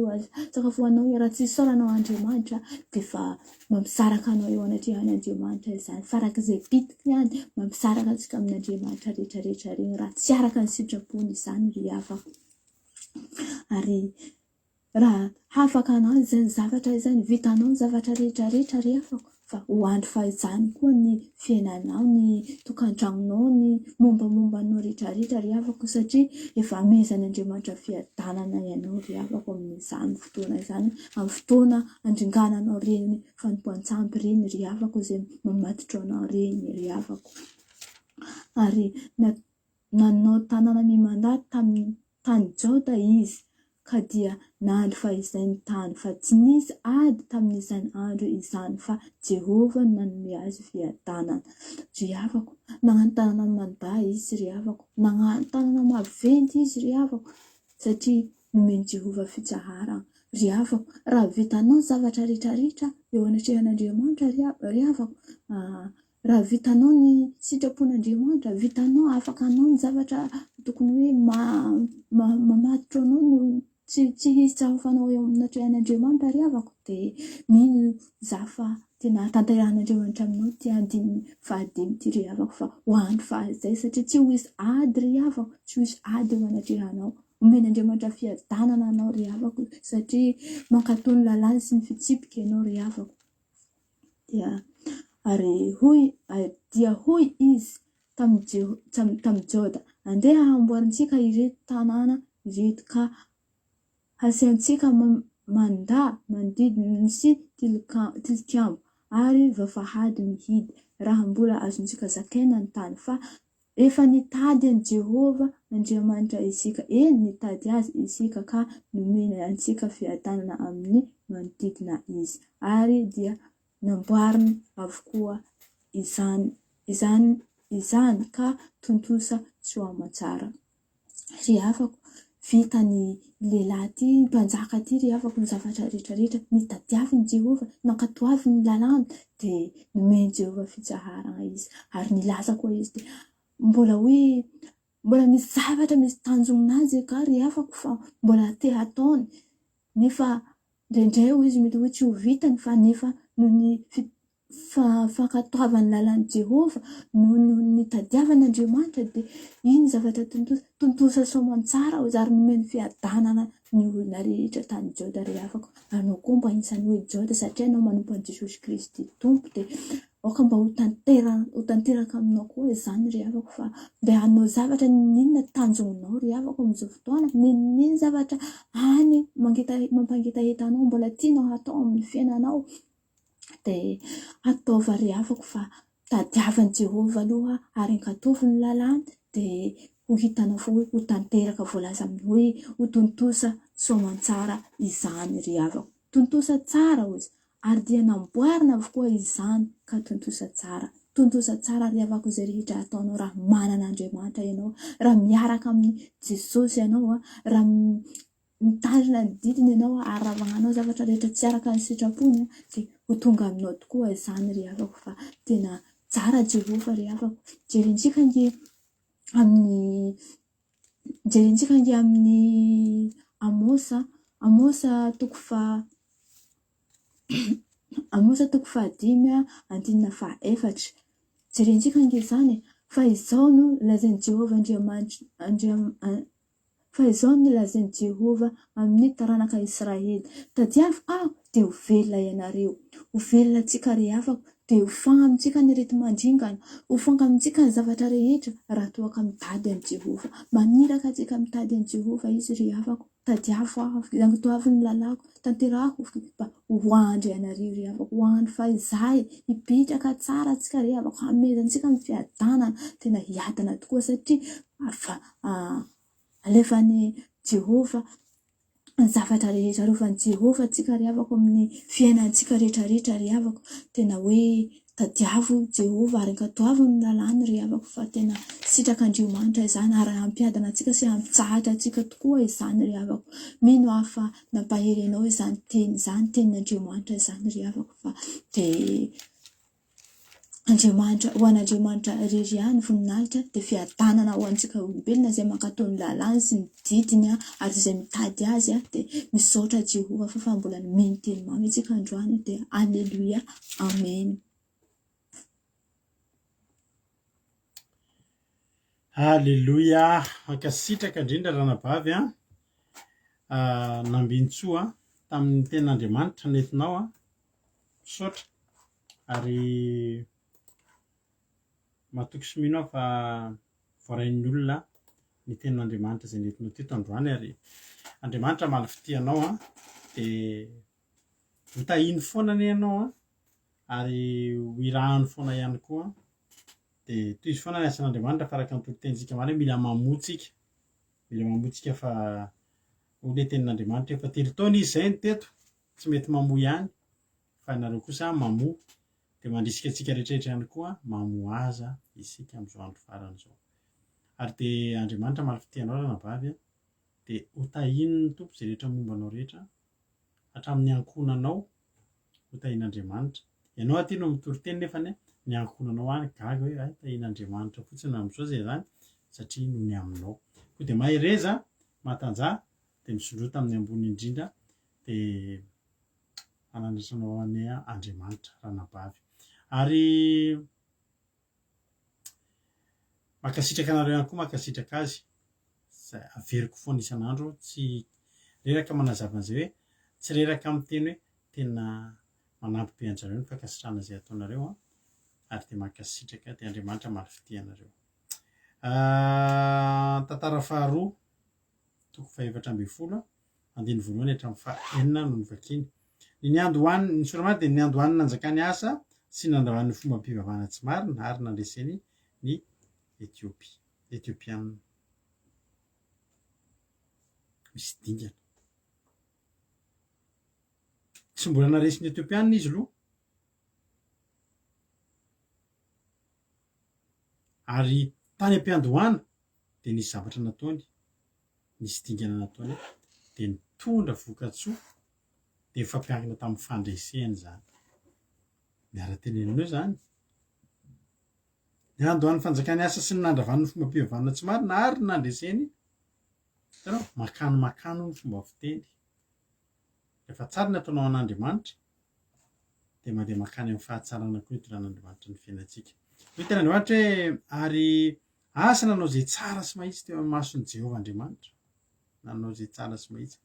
io raha tsy isaoranao Andriamanitra dia efa mampisaraka anao eo anatrehan'Andriamanitra izany, farak'izay bitika ihany mampisaraka antsika amin'Andriamanitra rehetrarehetra reny, raha tsy araka ny sitrapony izany ry havako. Ary raha hafaka anazy izany zavatra izany, vitanao ny zavatra rehetrarehetra ry havako, fa ho andry fahizany koa ny fiainanao, ny tokantragnonao, ny mombamombanao rehetrarehetra ry havako, satria efa amezan'Andriamanitra fiadanana ianao ry havako amin'izany fotoana izany, amin'ny fotoana andringananao reny fanompoan-tsampy reny ry havako, izay mamatitra anao reny ry havako. Ary nanao tanàna mimandaty tamin'ny tany Jôda izy, ka dia nandry fahizay ny tany, fa tsy nisy ady tamin'izany andro izany, fa Jehovah nanome azy fiadanana ry havako. Nagnano tanàna manday izy ry havako, nagnano tanàna maventy izy ry havako, satria nomeny Jehovah fitsaharana ry havako. Raha vitanao zavatra rehetrarehetra eo anatrehan'Andriamanitra ry havako, raha vitanao ny sitrapon'Andriamanitra, vitanao afaka anao ny zavatra tokony hoe mamatitra anao no tsy hitsahofanao eo amin'Andriamanitra ry havako, dia mino zafa tena tanterahan'Andriamanitra aminao ty andin'ny fahadimy ty ry havako, fa ho andro fahizay, satria tsy ho hisy ady ry havako, tsy ho hisy ady eo anatrehanao, omen'Andriamanitra fiadanana anao ry havako, satria mankatony lalàny sy ny fitsipika ianao ry havako. Ary hoy izy tamin'ny Jôda, andeha hamboarintsika ireto tanàna ireto, ka asiantsika manodidina sy tilikambo ary vavahady mihidy, raha mbola azontsika zakaina ny tany, fa efa nitady an'i Jehovah Andriamanitra isika, nitady azy isika, ka nomena antsika fiadanana amin'ny manodidina izy, ary dia namboariny avokoa izany ka tontosa soamatsara ry havako. vitany lehilahy ty mpanjaka ty ry havako ny zavatra rehetrarehetra, nitadiaviny Jehova, nankatoaviny ny lalàna, dia nomeny Jehova fitsaharana izy. Ary nilaza koa izy dia mbola misy zavatra misy tanjoninazy ka ry havako fa mbola te hataony, nefa indraindray hoy izy mety hoe tsy ho vitany fa nefa noho ny fankatoavany lalàn'i Jehova noho ny tadiavan'Andriamanitra dia iny zavatra tontosa soamantsara hozy, ary nomeny fiadanana ny olona rehetra tany Jôda ry havako. Anao koa mba anisan'ny hoe Jôda satria anao manompo an'i Jesosy Kristy Tompo, dia aoka mba ho tanteraka aminao koa izany ry havako, fa mba hanao zavatra ninona tanjonginao ry havako amin'izao fotoana, ninona zavatra any mampangitahita anao mbola tianao hatao amin'ny fiainanao, dia ataova ry havako fa tadiavan'i Jehova aloha ary ankatovi ny lalàna, dia ho hitanao fa hoe ho tanteraka voalaza amin'ny hoe ho tontosa soamantsara izany ry havako. Tontosa tsara hozy, ary dia namboarina avokoa izany ka tontosa tsara ry havako izay rehetra ataonao raha manana Andriamanitra ianao, raha miaraka amin'ny Jesosy ianao, raha mitandrina ny didiny ianao, ary raha magnanao zavatra rehetra tsy araka ny sitrapony dia ho tonga aminao tokoa izany ry havako, fa tena tsara Jehova ry havako. Jerentsika nge amin'ny Amosa toko fahadimy andinina fahaefatra. Jerentsika nge izany fa izao no lazain'i Jehova fa izao no lazain'i Jehova amin'ny taranaka Israely: tadiavo aho dia ho velona ianareo, ho velona antsika ry havako, dia ho fanga amintsika ny arety mandringana, ho fanga amintsika ny zavatra rehetra raha toa ka mitady an'i Jehova. Maniraka antsika mitady an'i Jehova izy ry havako. Tadiavo aho, ankatoavy ny lalàko, tanterahako mba ho andry ianareo ry havako, ho andry fa izahay hipetraka tsara antsika ry havako, hamezantsika ny fiadanana, tena hiadana tokoa satria alefan'ny Jehova ny zavatra rehetra, alefan'i Jehova antsika ry havako amin'ny fiainantsika rehetrarehetra ry havako. Tena hoe tadiavo Jehova ary ankatoavy ny lalàna ry havako, fa tena sitrak'Andriamanitra izany ary hampiadana antsika sy hampitsahatra antsika tokoa izany ry havako. Mino aho fa nampahery anao izany teny izany, tenin'Andriamanitra izany ry havako, fa dia ho an'Andriamanitra irery ihany voninahitra dia fiadanana ho antsika olombelona izay mankatao ny lalàna sy ny didiny ary izay mitady azy dia misaotra Jehova fa mbola nomeny teny mamy antsika androany, dia alleluia, amen. Alleluia. Mankasitraka indrindra ranabavy nambintsoa tamin'ny tenin'Andriamanitra nentinao misaotra, ary matoky sy mino aho fa voarain'ny olona ny tenin'Andriamanitra izay nentinao teto androany, ary Andriamanitra malafity anao dia hotahiny foana anie ianao ary ho irahany foana ihany koa, dia toy izy foana ny asan'Andriamanitra fa araka ny torotentsika mara mila mamotsika fa olona tenin'Andriamanitra efa tery taona izy izay ny teto, tsy mety mamoa ihany fa ianareo kosa mamoa, dia mandrisika antsika rehetrarehetra ihany koa mamoa aza isika amin'izao andro farany izao. Ary dia Andriamanitra malafity anao ranabavy, dia hotahiny ny tompo izay rehetra mombanao rehetra hatramin'ny ankonanao, hotahin'Andriamanitra. Ianao aty no mitory-teny nefa ny ankonanao any gaga hoe tahin'Andriamanitra fotsiny amin'izao izay zany satria noho ny aminao. Koa dia mahereza mahatanjah dia misondrota amin'ny ambony indrindra dia anandrasanao any Andriamanitra ranabavy. Ary mankasitraka anareo ihany koa, mankasitraka azy averiko foana isan'andro, tsy reraka manazava an'izay hoe tsy reraka amin'ny teny hoe tena manampy be anjareo ny fankasitrahana izay ataonareo ary dia mankasitraka, dia Andriamanitra malafity anareo. Tantara faharoa toko faha-efatra ambin'ny folo andiny voalohany hatramin'ny faha-enina no nivakiany. Ny soramana dia ny andohany nanjakany asa sy nandrahan'ny fomba-pivavahana tsy marina ary nandreseny ny Etiopiana. Misy dingana. Tsy mbola naresy ny Etiopiana izy aloha, ary tany am-piandohana dia nisy zavatra nataony. nisy dingana nataony dia nitondra vokatsoa dia efa mpiankina tamin'ny fandreseny zany. Miara-tenenina eo zany. Ny andohan'ny fanjakany asa sy ny nandravan'ny fomba mpihavanana tsy marina ary ny nandreseny. Hitanao, makano ny fomba fiteny. Rehefa tsara ny ataonao an'Andriamanitra dia mandeha makany amin'ny fahatsarana koa itoran'Andriamanitra ny fiainantsika. Hitan'ny Andriamanitra hoe ary asa nanao izay tsara sy mahitsy teo amin'ny mason'i Jehovah Andriamanitra. Nanao izay tsara sy mahitsy.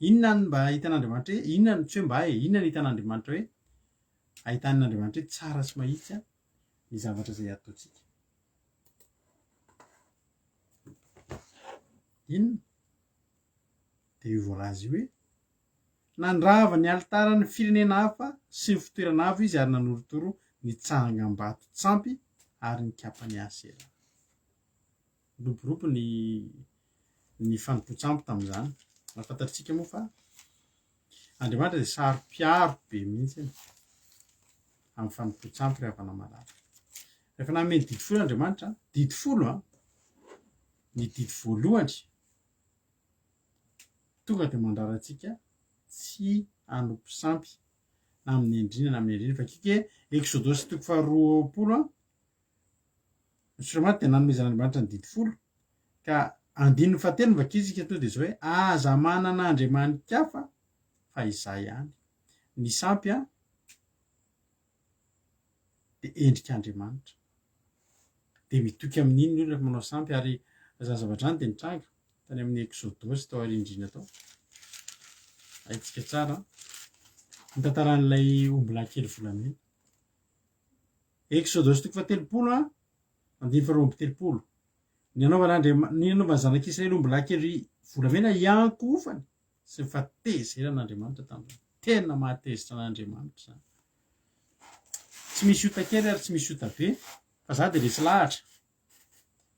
Inona ny mba hitan'Andriamanitra hoe inona ny tsy hoe mba inona ny hitan'Andriamanitra hoe ahitan'Andriamanitra hoe tsara sy mahitsy ny zavatra izay ataontsika. Inona? Dia io voalaza hoe nandrava ny altaran'ny firenena hafa sy ny fitoerana hafa izy ary nanorotoro ny tsangam-bato tsampy ary ny kapany Asera. Loborobo ny fanompo-tsampy tamin'izany. Mahafantatritsika moa fa Andriamanitra dia saro-piaro be mihitsy amin'ny fanompo-tsampy rehefa namalala. Rehefa nameny didy folo Andriamanitra, didy folo ny didy voalohany tonga dia mandraratsika tsy hanompo sampy na amin'ny endrina na amin'ny endrina fa kika Exodosy 2:20 Andriamanitra dia nanomezan'Andriamanitra ny didy folo ka andininy fahatelo vakizika to dia zao hoe aza manana andriamanitra hafa fa izay ihany. Ny sampy dia endrik'Andriamanitra. Dia mitoky amin'iny ny olona rehefa manao sampy ary zany zavatra zany dia nitranga tany amin'ny Exodosy tao arindrina tao. Ahitsika tsara ny tantaran'ilay omby lahy kely volamena. Exodosy 3:30 andiny faharoa amby telopolo. Ny anaovan'ny zanak'Israely omby lahy kely volamena iankofany sy ny fahatezeran'Andriamanitra tamin'izany. Tena mahatezitra an'Andriamanitra zany. Tsy misy ota kely ary tsy misy ota be fa za dia resy lahatra.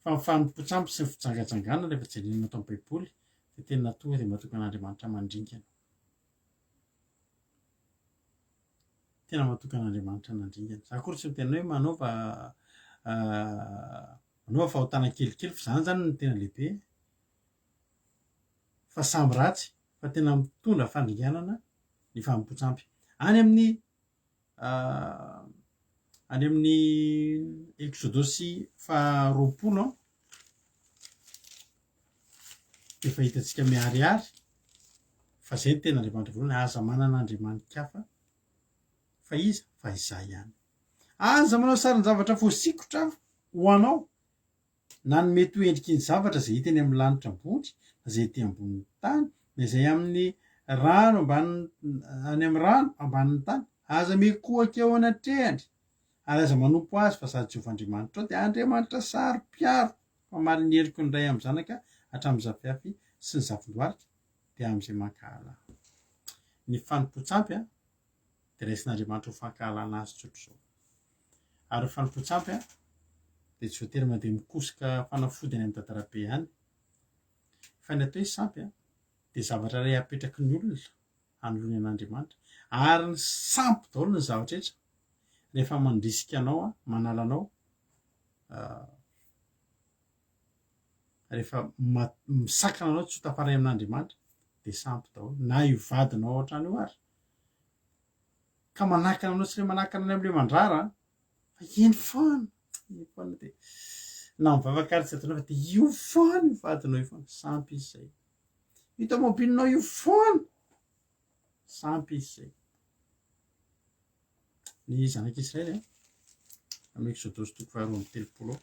Fa ny fanompo-tsampy sy ny fijangajangana rehefa jerenina atao amin'ny Baiboly dia tena tonga dia mahatoka an'Andriamanitra mandringana. Tena mahatoka an'Andriamanitra mandringana. Za koa tsy miteny hoe manaova fahotana kelikely fa zany zany ny tena lehibe. Fa samby ratsy fa tena mitondra fandringanana ny fanompo-tsampy. Any amin'ny Exodosy 20 dia fahitantsika miharihary fa zay ny tena Andriamanitra voalohany aza manana andriamanitra hafa fa iza fa izay ihany. Aza manao sarin-javatra voasikotra ho anao na ny mety ho endriky ny zavatra izay hita eny amin'ny lanitra ambony na izay ety ambonin'ny tany na izay amin'ny rano any amin'ny rano ambanin'ny tany. Aza mekohaka eo anatrehany ary aza manompo azy fa sady Jehovah Andriamanitra ao dia Andriamanitra saro-piaro mamaly ny heliko ny ray amin'ny zanaka hatramin'ny zafiafy sy ny zavondoarika dia amin'izay mankahala. Ny fanompo-tsampy dia raisin'Andriamanitra ho fankahalana azy tsotr'izao. Ary fanompo-tsampy dia tsy voatery mandeha mikosoka fanafody any amin'ny tantara-be ihany. Fa ny atao hoe sampy dia zavatra iray apetraky ny olona hanoloany an'Andriamanitra ary ny sampy daholo ny zavatra rehetra rehefa mandrisika anao manala anao rehefa misakana anao tsy ho tafaray amin'Andriamanitra dia sampy daholo na io vadinao ao an-trano io ary ka manakana anao tsy ilay manakana any amin'ilay mandrara fa eny foana dia na mivavaka ary tsy ataonao fa dia io foana io vadinao io foana sampy izy izay. Io tomobilinao io foana sampy izy izay. Ny zanak'Israely amin'ny Exodosy 20:30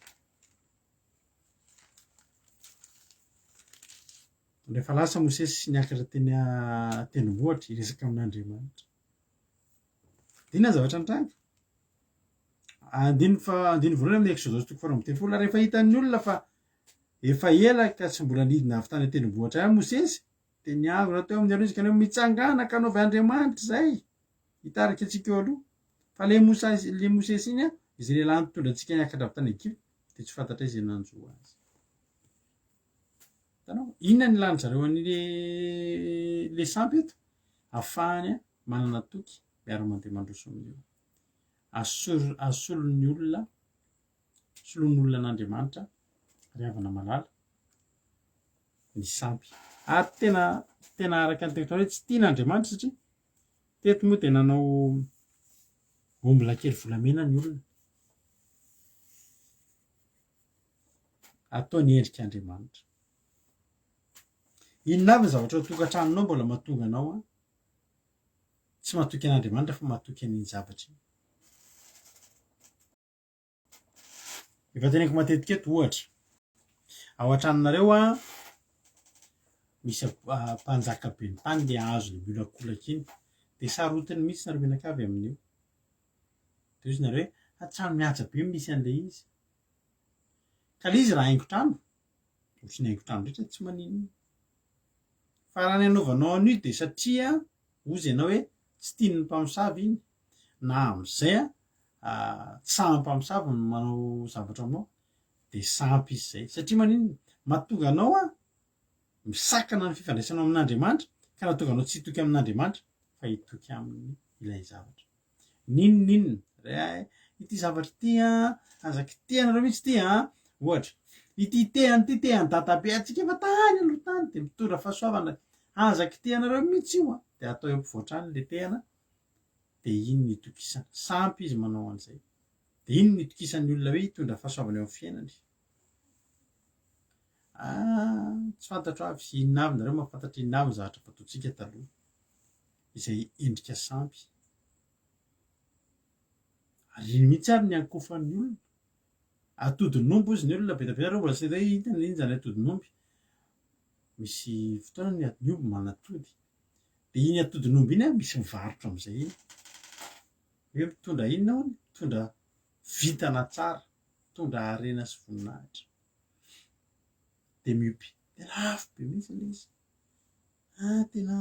rehefa lasa Mosesy niakatra teny tendrombohitra hiresaka amin'Andriamanitra. Dia inona ny zavatra nitranga? Andiny voalohany amin'ny Exodosy 20:30 rehefa hitan'ny olona fa efa ela ka tsy mbola nidina avy tany tendrombohitra ihany Mosesy dia niangona teo amin'ny aloha izy ka anao mitsangana ka anaovy Andriamanitra izay hitarika antsika eo aloha. Fa ilay Mosesy iny izy lehilahy nitondra antsika niakatra avy tany Egypta dia tsy fantatra izay nanjoa azy. Hitanao, inona ny ilan'ny zareo an'ilay sampy eto? Ahafahany manana toky miara-mandeha mandroso amin'io. Asolon'ny olona an'Andriamanitra ry havana malala ny sampy. Ary tena araka ny tekitra hoe tsy tian'Andriamanitra satria teto moa dia nanao omby kely volamena ny olona. Ataony endrik'Andriamanitra. Inona avy ny zavatra ao tokantranonao mbola mahatonga anao tsy mahatoky an'Andriamanitra fa mahatoky an'iny zavatra iny. Efa teneniko matetika eto ohatra. Ao an-tranonareo misy mpanjaka be ny tany le hazo le miolakolaka iny. Dia sarotiny mihitsy nareo mianakavy amin'io. Dia izy nareo hoe trano mihaja be misy an'ilay izy. Ka ilay izy raha haingon-trano, sy ny haingon-trano rehetra tsy maninona. Fa raha ny anaovanao an'io dia satria hozy ianao hoe tsy tian'ny mpamosavy iny, na amin'izay tsy sahy mpamosavy no manao zavatra aminao, dia sampy izy izay. Satria maninona? Mahatonga anao misakana ny fifandraisanao amin'Andriamanitra, ka nahatonga anao tsy hitoky amin'Andriamanitra fa hitoky amin'ny ilay zavatra. Ninona? Ity zavatra ity azaky ity anareo mihitsy ity ohatra. Ity tehany dadabe antsika efa tany aloha tany dia mitondra fahasoavana. Azaky ity anareo mihitsy io dia atao eo ampovoan-trano ilay tehana dia iny ny itokisana. Sampy izy manao an'izay. Dia iny ny itokisan'ny olona hoe hitondra fahasoavana eo amin'ny fiainany. Tsy fantatro avy sy inona avy nareo mahafantatra inona avy ny zavatra fataontsika taloha izay endrika sampy. Ary iny mihitsy ary ny ankofan'ny olona. Atodin'omby hozy ny olona be dia be nareo mbola tsy hoe hitany inona izany atodin'omby. Misy fotoana ny omby manatody. Dia iny atodin'omby iny misy mivarotra amin'izay iny. Hoe mitondra inona hono? Mitondra vintana tsara, mitondra harena sy voninahitra. Dia miompy. Dia lafo be mihitsy ilay izy. Tena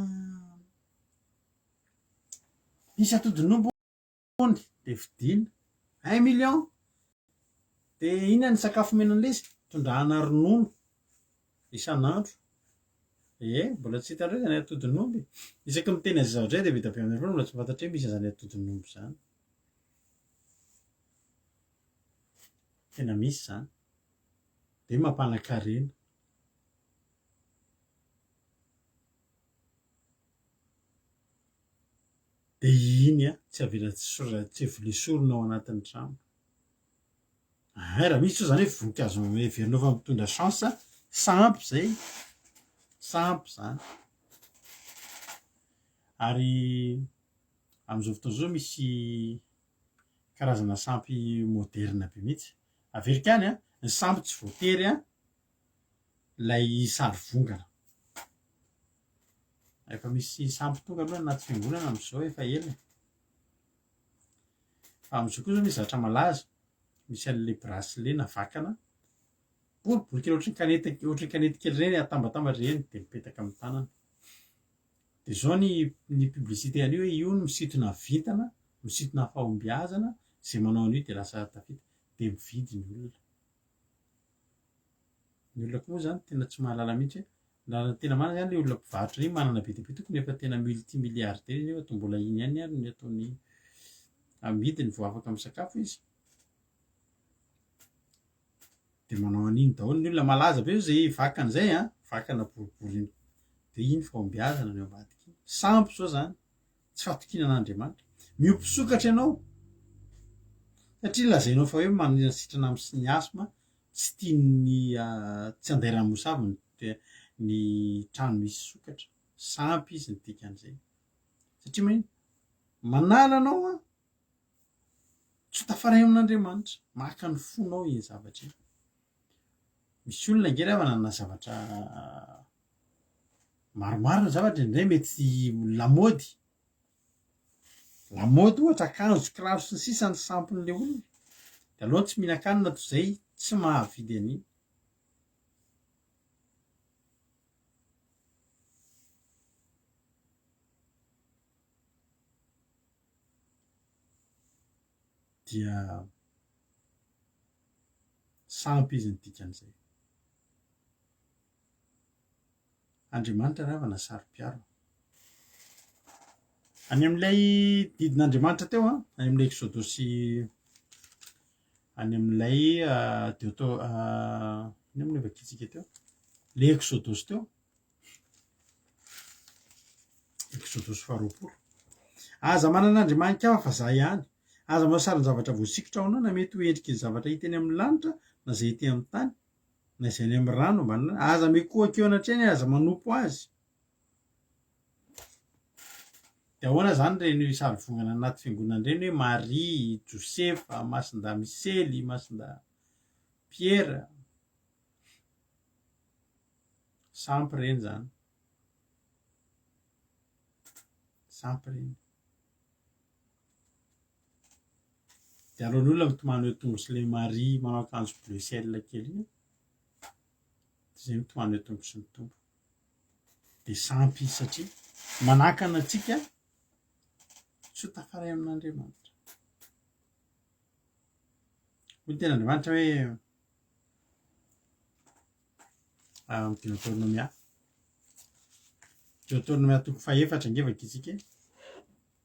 misy atodin'omby hono dia vidiana 1 million. Dia inona ny sakafo omena an'ilay izy? Tondrahana ronono isan'andro. Mbola tsy hitanareo izany atodin'omby. Isaky miteny an'izay zavatra izay dia vita avy amin'ny fotoana mbola tsy fantatra hoe misy an'izany atodin'omby izany. Tena misy izany. Dia mampanankarena. Dia iny tsy avela sorona ao anatin'ny trano. Raha misy koa izany hoe voninkazo heverinao fa mitondra chance, sampy izay. Sampy izany. Ary amin'izao fotoana izao misy karazana sampy moderna be mihitsy. Averika any ny sampy tsy voatery ilay sary vongana. Efa misy sampy tonga aloha anaty fiangonana amin'izao efa ela. Fa amin'izao koa izao misy zavatra malaza. Misy an'ilay bracelet na vakana boribory kely ohatran'ny kanety kely ireny atambatambatra ireny dia mipetaka amin'ny tanana. Dia izao ny publicité an'io hoe io no misintona vintana, misintona fahombiazana, izay manao an'io dia lasa tafita. Dia mividy ny olona. Ny olona koa moa izany tena tsy mahalala mihitsy hoe tena marina izany ilay olona mpivarotra iny manana be dia be tokony efa tena multimilliardaire izy nefa toa mbola iny ihany ary ny ataony amidiny vao afaka misakafo izy. Dia manao an'iny daholo ny olona malaza be izay vakana izay vakana boribory iny. Dia iny fahombiazana ny ao ambadika iny. Sampy izao izany. Tsy fahatokiana an'Andriamanitra. Miompy sokatra ianao. Satria lazainao fa hoe manana sitrana amin'ny asma, tsy tian'ny tsy handeha ramosavy ny trano misy sokatra. Sampy izy ny dikan'izay. Satria maninona? Manala anao tsy ho tafaraina amin'Andriamanitra. Maka ny fonao iny zavatra iny. Misy olona angery manana zavatra maromaro ny zavatra indray mety lamaody. Lamaody ohatra akanjo, kiraro sy ny sisa ny sampin'ilay olona. Dia aleo tsy mihinan-kanina toy izay tsy mahavidy an'iny. Dia sampy izy ny dikan'izay. Andriamanitra ravana sarom-piaro. Any amin'ilay didin'Andriamanitra teo any amin'ilay Exodosy any amin'ilay iny amin'ny vakitsika teo le exodosy teo, exodosy faharoapolo, aza manan'andriamanika aho fa za ihany, aza mahasarin'ny zavatra voasikotra ao anao na mety ho endriky ny zavatra hita eny amin'ny lanitra na zay hita amin'ny tany na izay any amin'ny rano mbanina aza mikohakeo anatreny aza manompo azy. De ahoana zany reny sary vongana anaty fiangonana reny hoe Maria, Josefa, Masinda Misely, Masinda Pierre, sampy reny zany, sampy reny. De alohan'olona mitomany hoe tongotsy le Maria manao akanjo bleu ciel kely iny, zay mitomany hoe tongotsy ny tombo. De sampy izy satria manakana antsika tsy ho tafaray amin'Andriamanitra. Hoy ny ten'Andriamanitra hoe Deutéronomia, Deutéronomia toko fahaefatra angevaka isika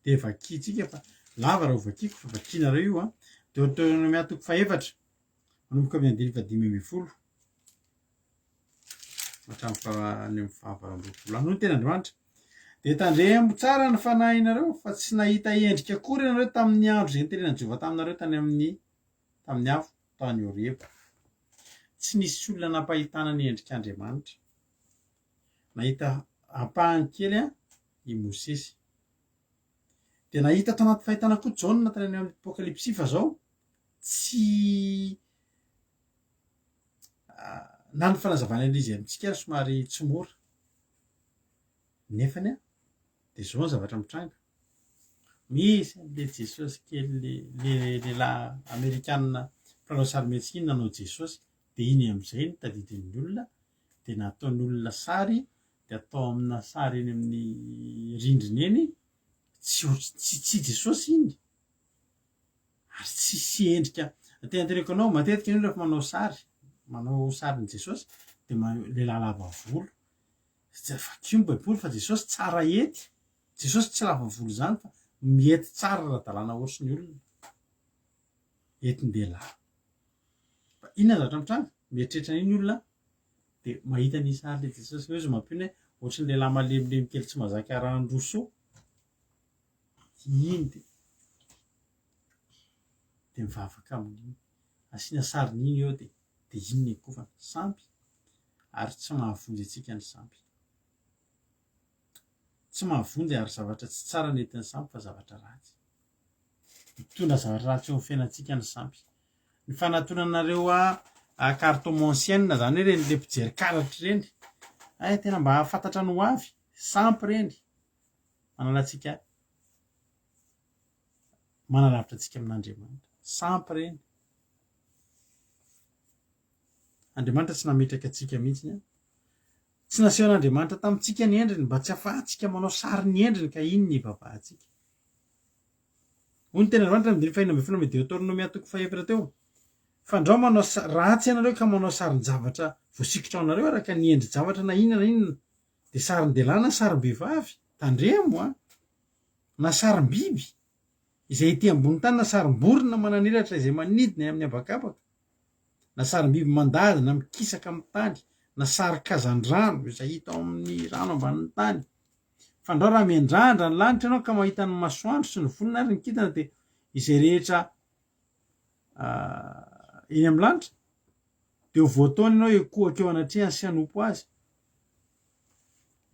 de vakitsika fa lava raha ho vakiko fa vakianareo io a. Deutéronomia toko fahaefatra manomboka amin'ny andiny fadimy ambin'ny folo hatramin'ny any amin'ny fahavalo-ambin'ny folo. Hoy ny ten'Andriamanitra, de tandremo tsara ny fanahinareo fa tsy nahita endrika akory ianareo tamin'ny andro zay nitenenan Jehovah taminareo tamin'ny afo tany Horeba. Tsy nisy olona nampahitana ny endrik'Andriamanitra, nahita ampahany kely i Mosesy. De nahita tao anaty fahitana koa Jaona tany amin'ny apokalipsy fa zao tsy na ny fanazavana an'izy amintsika ary somary tsy mora. Nefany de zao ny zavatra mitranga. Misy le Jesosy kely le lehilahy Amerikanina mpanao sarimihetsika iny nanao Jesosy, de iny amin'izay nitadidin'ny olona de nataon'ny olona sary de atao amina sary eny amin'ny rindrina eny, tsy Jesosy iny ary tsy endrika. Teneniko anao matetika ny olona fa manao sarin'ny Jesosy de lehilahy lava volo, vakio ny baiboly fa Jesosy tsara hety, Jesosy tsy lava volo zany fa mihety tsara ara-dalàna ohatry ny olona entin-dehilahy. Inona zavatra mitranga mieritreritra iny olona de mahita ny sary le Jesosy hoe zoma-pino hoe ohatrny lehilahy malemilemy kely tsy mazaka rahan'ny Rousseau iny de mivavaka amin'iny, asiana sarin'iny eo de iny ny akofana sampy ary tsy mahavonjy antsika ny sampy, tsy mahavonjy ary zavatra tsy tsara nentin'ny sampy fa zavatra ratsy, mitondra zavatra ratsy eo amin'ny fiainantsika ny sampy. Ny fanatonanareo cartomancienne zany hoe reny le mpijery karatra reny, tena mba hahafantatra ny ho avy, sampy reny manalatsika manalavitra antsika amin'Andriamanitra, sampy reny. Andriamanitra tsy nametraka antsika mihitsy tsy nasehon'Andriamanitra tamintsika ny endriny mba tsy hahafahantsika manao sary ny endriny ka iny ny ivavahantsika. Hoy ny ten'Andriamanitra amin'ny andiny fahaenina ambin'ny folo amin'ny Deutéronomia toko fahaefatra teo, fandrao manao ratsy ianareo ka manao sarin-javatra voasikotra ao anareo araka ny endri-javatra na inona na inona, de sarin-dehilahy na sarim-behivavy tandremo na sarim-biby izay ety ambony tany na sarim-borona manan'elatra izay manidina amin'ny habakabaka na sarim-biby mandady na mikisaka amin'ny tany na sary-kazan-drano izay hita ao amin'ny rano ambanin'ny tany. Fandrao raha miandrandra ny lanitra ianao ka mahita ny masoandro sy ny volana ary ny kintana de izay rehetra eny amin'ny lanitra de ho voataony ianao ekohakeo anatrehany sy hanompo azy.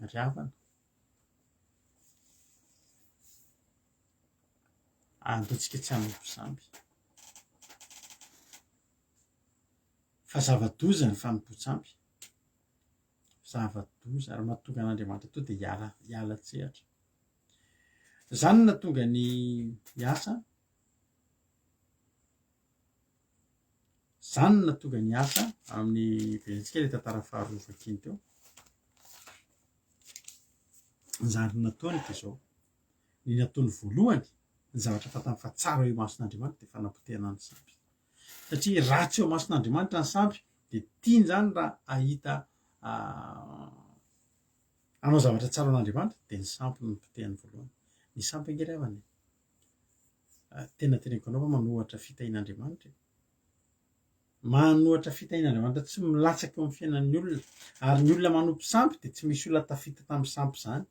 Ry havana, antoantsika tsy hanompo sampy fa zava-doza ny fanompo-tsampy, zava-doza ary mahatonga an'Andriamanitra to de hiala tsehatra. Zany natonga ny asa, zany natonga ny asa amin'ny verentsika le tantara faharoa vakiny teo. Ny zany nataony de zao, ny nataony voalohany ny zavatra fatany fa tsara eo mason'Andriamanitra de fanapotehana ny sampy, satria ratsy eo mason'Andriamanitra ny sampy de tiany zany raha ahita anao zavatra tsara an'Andriamanitra de ny sampy no potehany voalohany. Ny sampy angeravany tena teneniko anao fa manohatra fitahin'Andriamanitra. manohatra fitahin'Andriamanitra tsy milatsaka eo amin'ny fiainan'ny olona, ary ny olona manompo sampy dia tsy misy olona tafita tamin'ny sampy zany.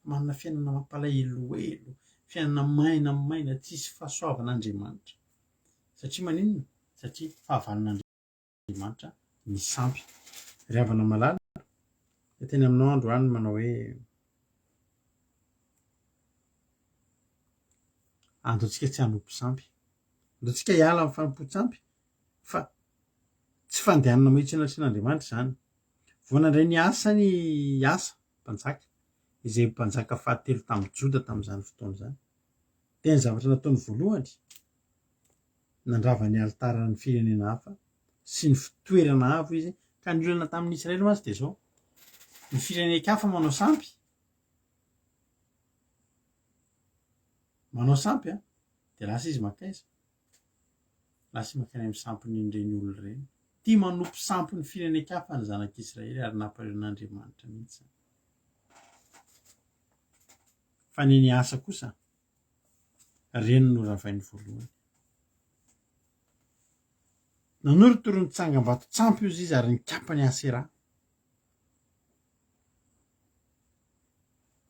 Manana fiainana mampalaheloelo, fiainana maina tsisy fahasoavan'Andriamanitra. Satria maninona? Satria fahavalon'Andriamanitra ny sampy. Ry havana malala, dia teny aminao androany manao hoe andaontsika tsy hanompo sampy, andaontsika hiala amin'ny fanompo-tsampy, fa tsy fandehanana mahitsy anatrehan'Andriamanitra zany. Voanandray ny asa ny asa mpanjaka, izay mpanjaka fahatelo tamin'ny Joda tamin'izany fotoana izany. Dia ny zavatra nataony voalohany, nandrava ny altaran'ny firenena hafa sy ny fitoerana avo izy, ka ny olana tamin'ny Israely mantsy dia zao, ny firenena-kafa manao sampy dia lasa izy makaiza, lasa makany amin'ny sampin'ireny olona ireny. Tia manompo sampy ny firenena-kafa ny zanak'Israely ary nampahalion'Andriamanitra mihitsy. Fa ny asa kosa, reny no ravainy voalohany. Nanorotoro ny tsangam-bato tsampy izy ary nikapa ny Asera.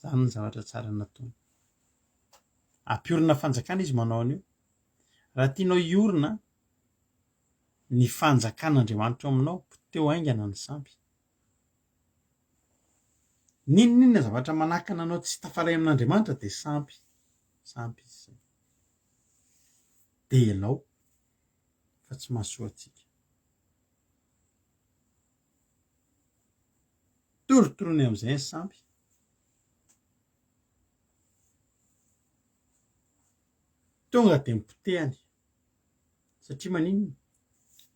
Zany ny zavatra tsara nataony. Ampiorina fanjakana izy manao an'io. Raha tianao hiorina ny fanjakan'Andriamanitra aminao, teo haingana ny sampy. Ninona zavatra manakana anao tsy tafaray amin'Andriamanitra dia sampy izy zay. Dia elao fa tsy mahasoa antsika. Torotorony amin'izay ny sampy. Tonga dia mipotehany. Satria maninona?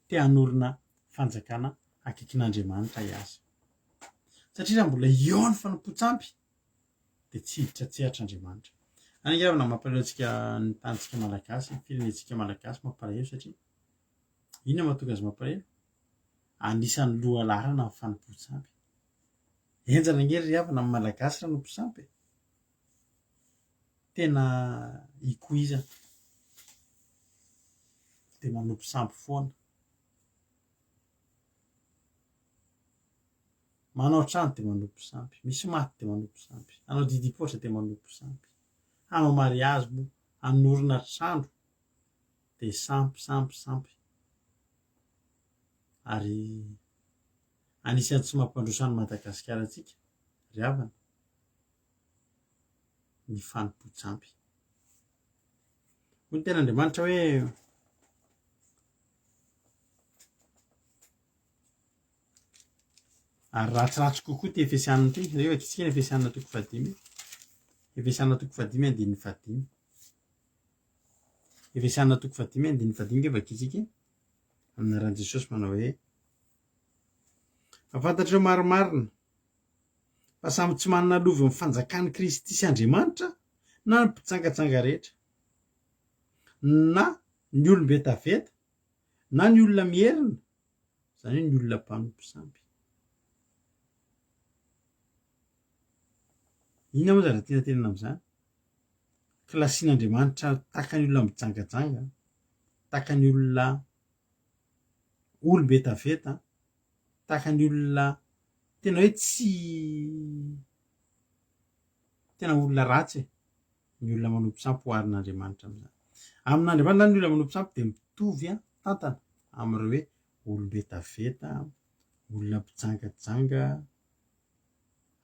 Te hanorina fanjakana akaikin'Andriamanitra hiasa. Satria raha mbola eo ny fanompo-tsampy dia tsy hiditra tsehatr'Andriamanitra. Any angamba mampalahelo antsika ny tanitsika malagasy, ny firenentsika malagasy mampalahelo satria inona mahatonga azy mampalahelo? Anisan'ny loha lalana ny fanompo-tsampy. Enjana angery ry havana amin'ny malagasy ranompo sampy. Tena ikoizana. Dia manompo sampy foana. Manao trano dia manompo sampy, misy maty dia manompo sampy, hanao didim-poatra dia manompo sampy, hanao mariazy moa, hanorina trano dia sampy. Ary anisan'ny tsy mampandroso an'i Madagasikara antsika, ry havana, ny fanompo-tsampy. Hoy ny ten'Andriamanitra hoe ary ratsiratsy kokoa ty Efesianina ty, reo antsika ny Efesianina toko 5. Efesianina toko 5 andininy 5. Efesianina toko 5 andininy 5 nge vakitsika aminaran'i Jesosy manao hoe fantatreo marimarina fa samy tsy manana lova amin'ny fanjakan'i Kristy sy Andriamanitra na ny mpitsangatsanga rehetra, na ny olombe taveta, na ny olona mierina, izany hoe ny olona mpanompo sampy. Inona moa zany tiana tenena amin'izany? Kilasian'Andriamanitra tahaka ny olona mijangajanga, tahaka ny olona olombe taveta, tahaka ny olona tena hoe tsy tena olona ratsy, ny olona manompo sampy ho arin'Andriamanitra amin'izany. Amin'Andriamanitra ny olona manompo sampy dia mitovy tantana amin'ireo hoe olombe taveta, olona mpijangajanga,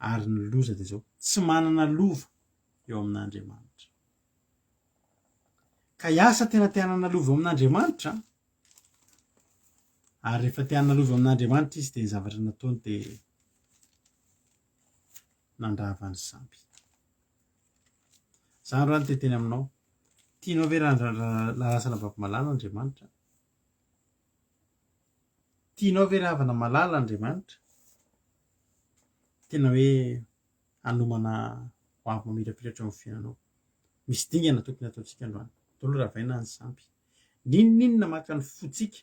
ary ny loza dia zao tsy manana lova eo amin'Andriamanitra. Ka hiasa tena te hanana lova amin'Andriamanitra, ary rehefa te hanana lova amin'Andriamanitra izy dia ny zavatra nataony dia nandrava ny sampy. Izany raha ny teteny aminao, tianao ve lasana vavimalala Andriamanitra? Tianao ve ravana malala Andriamanitra? Tena hoe hanomana ho avy mamirapiratra amin'ny fiainanao. Misy dingana tokony ataontsika androany. Tolo ravaina ny sampy. Ninona maka ny fotsika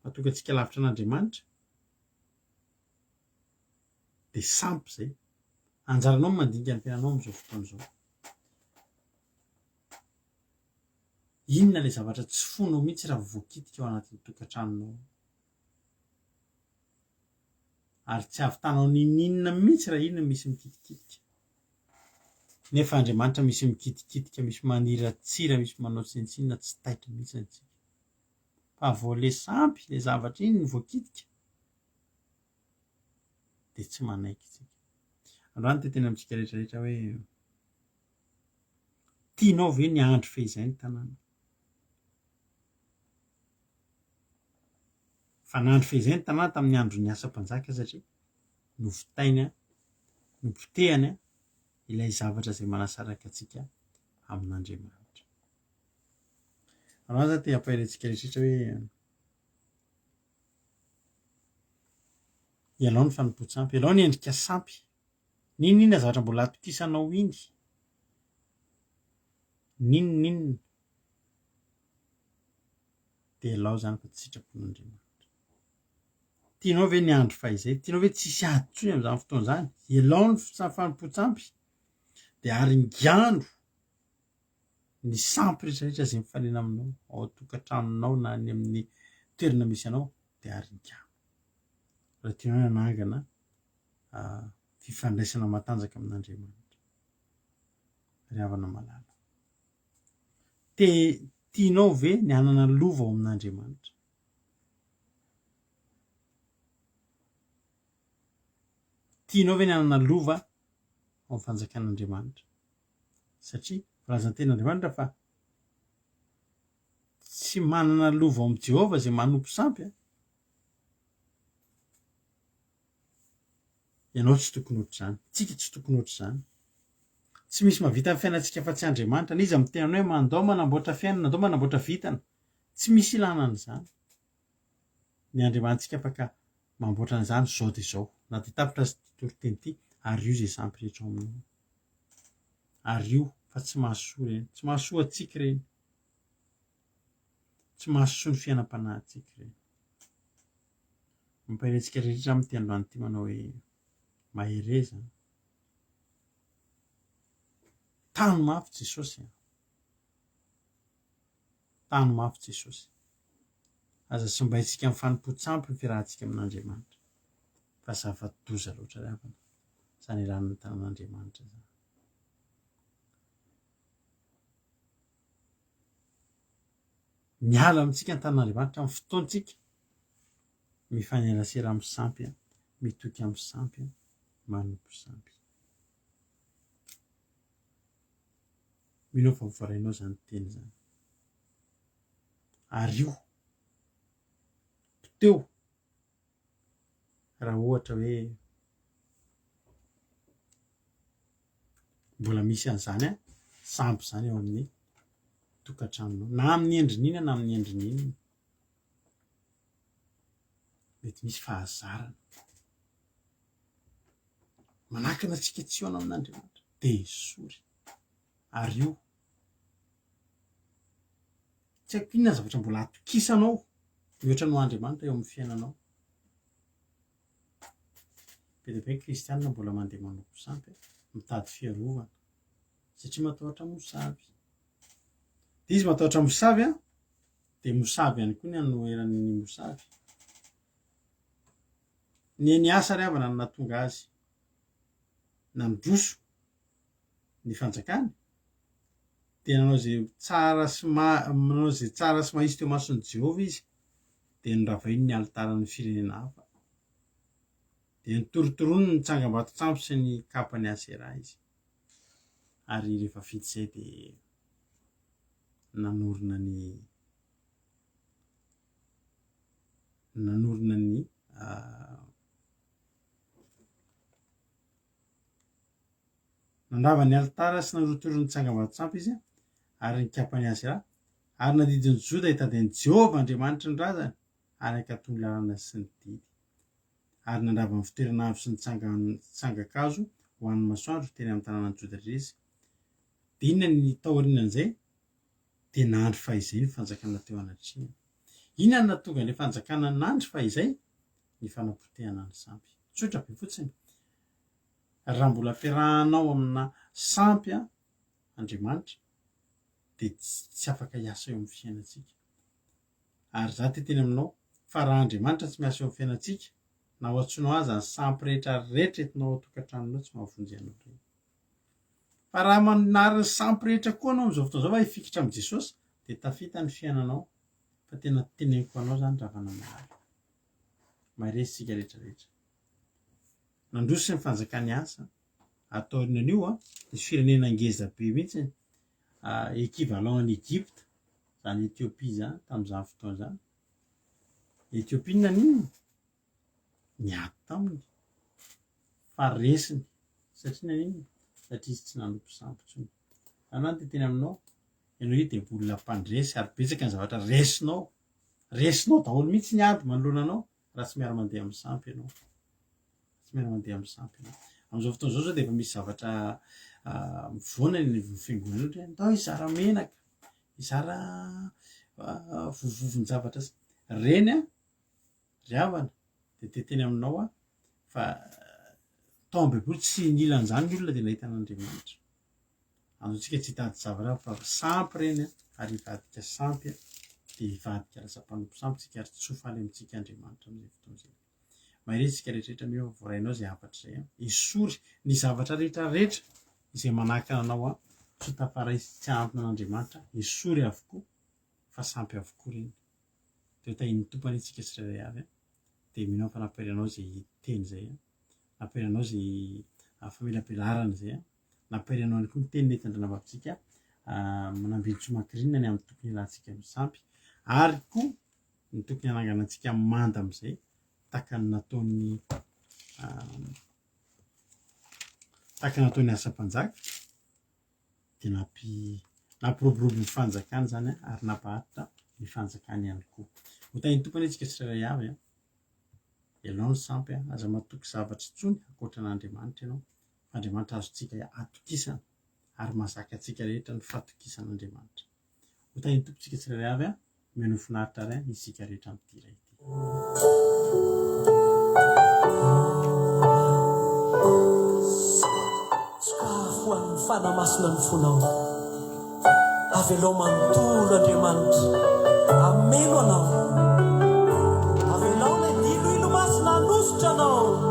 mahatonga antsika lavitra an'Andriamanitra dia sampy izay. Anjaranao ny mandinika ny fiainanao amin'izao fotoana izao. inona ilay zavatra tsy fonao mihitsy raha voakitika ao anatin'ny tokantranonao, ary tsy havitanao ninona mihitsy raha inona misy mikitikitika. Nefa Andriamanitra misy mikitikitika, misy maniratsira, misy manao tsintsinina, tsy taitra mihitsy antsika. Fa vao le sampy le zavatra iny ny voakitika dia tsy manaiky isika. Androany teteny amintsika rehetrarehetra hoe tianao ve ny andro fehizay ny tanàna? Fa nandro fehizay ny tanàna tamin'ny andro ny asa mpanjaka, satria novitainy nopotehany ilay zavatra izay manasaraka antsika amin'Andriamanitra. Androany zany te hampahirintsika rehetrarehetra hoe ialao ny fanompoan-tsampy, ialao ny endrika sampy, ninona zavatra mbola atokisanao iny, ninona dia ialao zany fa tsy sitrapon'Andriamanitra. Tianao ve ny andro fahizay? Tianao ve tsisy ady intsony amin'izany fotoana izany? Ialao ny fanompoan-tsampy dia haringandro ny sampy rehetrarehetra izay mifanena aminao ao an-tokantranonao na any amin'ny toerana misy anao dia haringandro. Raha tianao hanangana fifandraisana matanjaka amin'Andriamanitra, ry havana malala. Tianao ve ny hanana lova ao amin'Andriamanitra? Tianao ve ny hanana lova ao amin'ny fanjakan'Andriamanitra? Satria voalazan'ny tenin'Andriamanitra fa tsy manana lova ao amin'i Jehovah izay manompo sampy. Ianao tsy tokony ohatr'izany, tsika tsy tokony ohatr'izany. Tsy misy mahavita ny fiainantsika fa tsy Andriamanitra. Izy amin'ny tenany hoe mandao manamboatra fiainana, mandao manamboatra vintana. Tsy misy ilana an'izany. Ny Andriamanitsika afaka mamboatra an'izany zao dia zao. Na dia tapitra azy toriteny ity, ary io izay sampy rehetra ao aminao. Ary io fa tsy mahasoa ireny, tsy mahasoa antsika ireny, tsy mahasoa ny fiainam-panahintsika ireny. Mampahirintsika rehetra amin'ny androany ity manao hoe mahereza, tano mafy Jesosy, tano mafy Jesosy. Aza simbaitsika amin'ny fanompoan-tsampy ny fiarahantsika amin'Andriamanitra, fa zava-doza loatra ry havana izany ilan'ny tanàn'Andriamanitra izany. Miala amintsika ny tanàn'Andriamanitra amin'ny fotoantsika, mifanerasera amin'ny sampy, mitoky amin'ny sampy, manompo sampy. Mino fa voarainao izany teny izany. Ary io teo raha ohatra hoe mbola misy an'izany sampy izany ao amin'ny tokantranonao, na amin'ny endriny inona na amin'ny endriny inona, mety misy fahazarana manakana antsika tsy hoana amin'Andriamanitra dia esory. Ary io tsy haiko inona zavatra mbola atokisanao mihoatra no Andriamanitra eo amin'ny fiainanao. Be dia be ny kristianina mbola mandeha manompo sampy, mitady fiarovana satria matahotra mosavy. Dia izy matahotra mosavy dia mosavy ihany koa ny hanoheran'ny mosavy. Ny asa ry havana no nahatonga azy nandroso ny fanjakany dia nanao izay tsara sy mahisy teo mason'i Jehovah izy, dia noravainy ny alitaran'ny firenena hafa, dia nitorotoroiny ny tsangam-bato-tsampy sy ny kapany Asera izy. Ary rehefa vita izay dia nanorina ny nandrava ny alitara sy nanorotoroiny ny tsangam-bato-tsampy izy, ary ny kapany Asera, ary nadidin'ny Joda hitady an'i Jehovah Andriamanitra ny razany, ary hankatony lalàna sy ny didy. Ary nandrava ny fitoerana avo sy ny tsangakazo ho an'ny masoandro teny amin'ny tanànan'i Joda rehetra izy. Dia inona ny taorian'izay? Dia nandro fahizay ny fanjakana teo anatrehany. Inona no nahatonga ilay fanjakana nandro fahizay? Ny fanapotehana ny sampy. Tsotra be fotsiny. Raha mbola ampiarahanao amina sampy Andriamanitra, dia tsy afaka hiasa eo amin'ny fiainantsika. Ary za teteny aminao fa raha Andriamanitra tsy miasa eo amin'ny fiainantsika na ho antsoinao azy ny sampy rehetra entinao ao tokantranonao tsy mahavonjy anao ireny. Fa raha manary ny sampy rehetra koa anao amin'izao fotoana izao fa hifikitra amin'i Jesosy dia tafita ny fiainanao. Fa tena teneniko anao zany ravana marary. Mahery isika rehetrarehetra. Nandroso ny fanjakany asa ataorinan'io nisy firenena ngeza be mihitsy équivalent ny Egypte, zany Etiopia zany tamin'izany fotoana zany. Etiopia nanino? Niady taminy fa resiny satria nanino? Satria izy tsy nanompo sampy intsony. Zany teteny aminao ianao io dia olona mpandresy ary betsaka ny zavatra resinao daholo mihitsy niady manoloana anao raha tsy miara mandeha amin'ny sampy ianao. Tsy miara mandeha amin'ny sampy ianao. Amin'izao fotoana izao dia efa misy zavatra mivoana ny fiangonana ohatra ndao hizara menaka, hizara vovovovony zavatra reny ry havana dia teteny aminao fa tao am-baiboly tsy nila an'izany ny olona dia nahita an'Andriamanitra. Antsika tsy hitady zavatra fa sampy reny ary hivadika sampy dia hivadika lasa mpanompo sampy tsika ary tsy ho faly amintsika Andriamanitra amin'izay fotoana izay. Mahery isika rehetrarehetra mio voarainao izay hafatra izay hisory ny zavatra rehetrarehetra izay manahaka anao tsy ho tafaraisy tsy ampina an'Andriamanitra hisory avokoa fa sampy avokoa reny. Dia tahin'ny tompany itsika tsirairay avy dia mino fa namperianao izay teny izay namperianao izay famelabelarana izay namperianao ihany koa ny teny nentin-dranavavintsika manambin-tsomakirinina ny amin'ny tokony ilantsika amin'ny sampy ary koa ny tokony hanangana antsika manda amin'izay tahaka ny nataony asa-mpanjaka dia nampiroborobo ny fanjakany zany ary nampaharitra ny fanjakany ihany koa. Ho tahin'ny tompany itsika tsirairay avy ianao ny sampy aza matoky zavatra intsony ankoatran'Andriamanitra ianao. Andriamanitra azontsika atokisana ary mahazaka antsika rehetra ny fatokisan'Andriamanitra. Ho tahin'ny tompontsika tsirairay avy mino finaritra ray isika rehetra amin'ity iray ity. Sakafo amin'ny fanamasina ny fonao avy alao manontolo Andriamanitra ameno anao avy alao ilay dilo masina hanositra anao.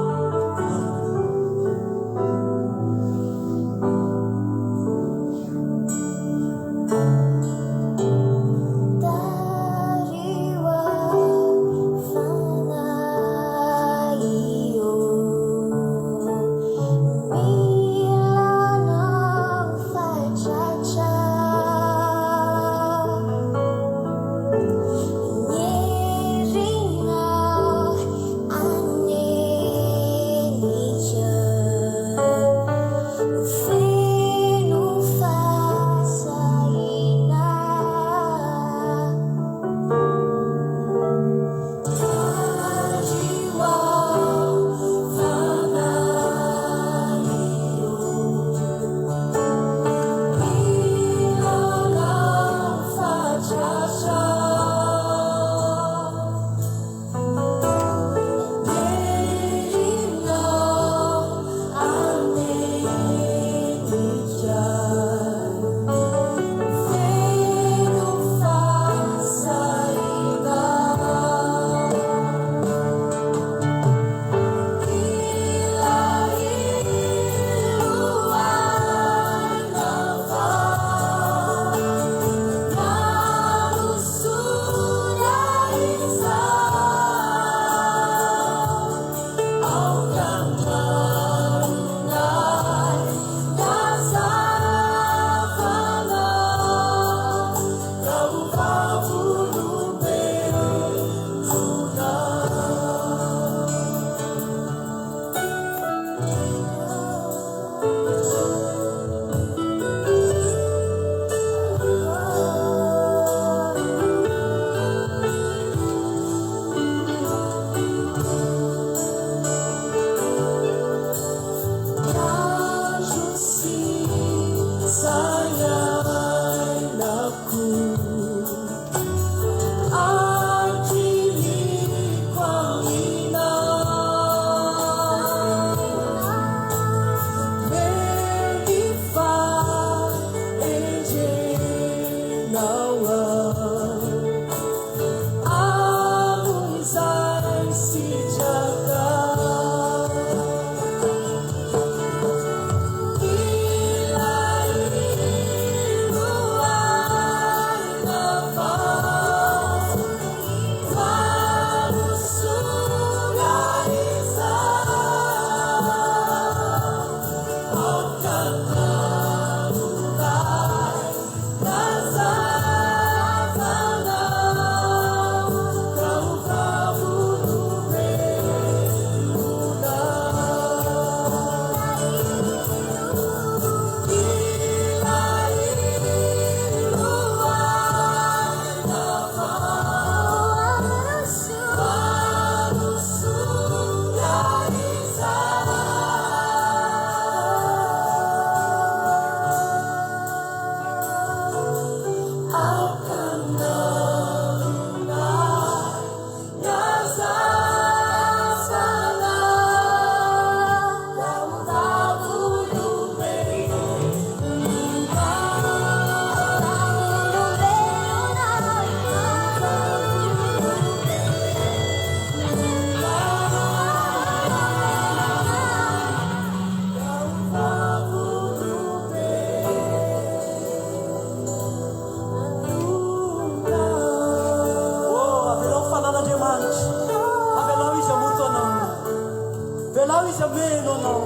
anao.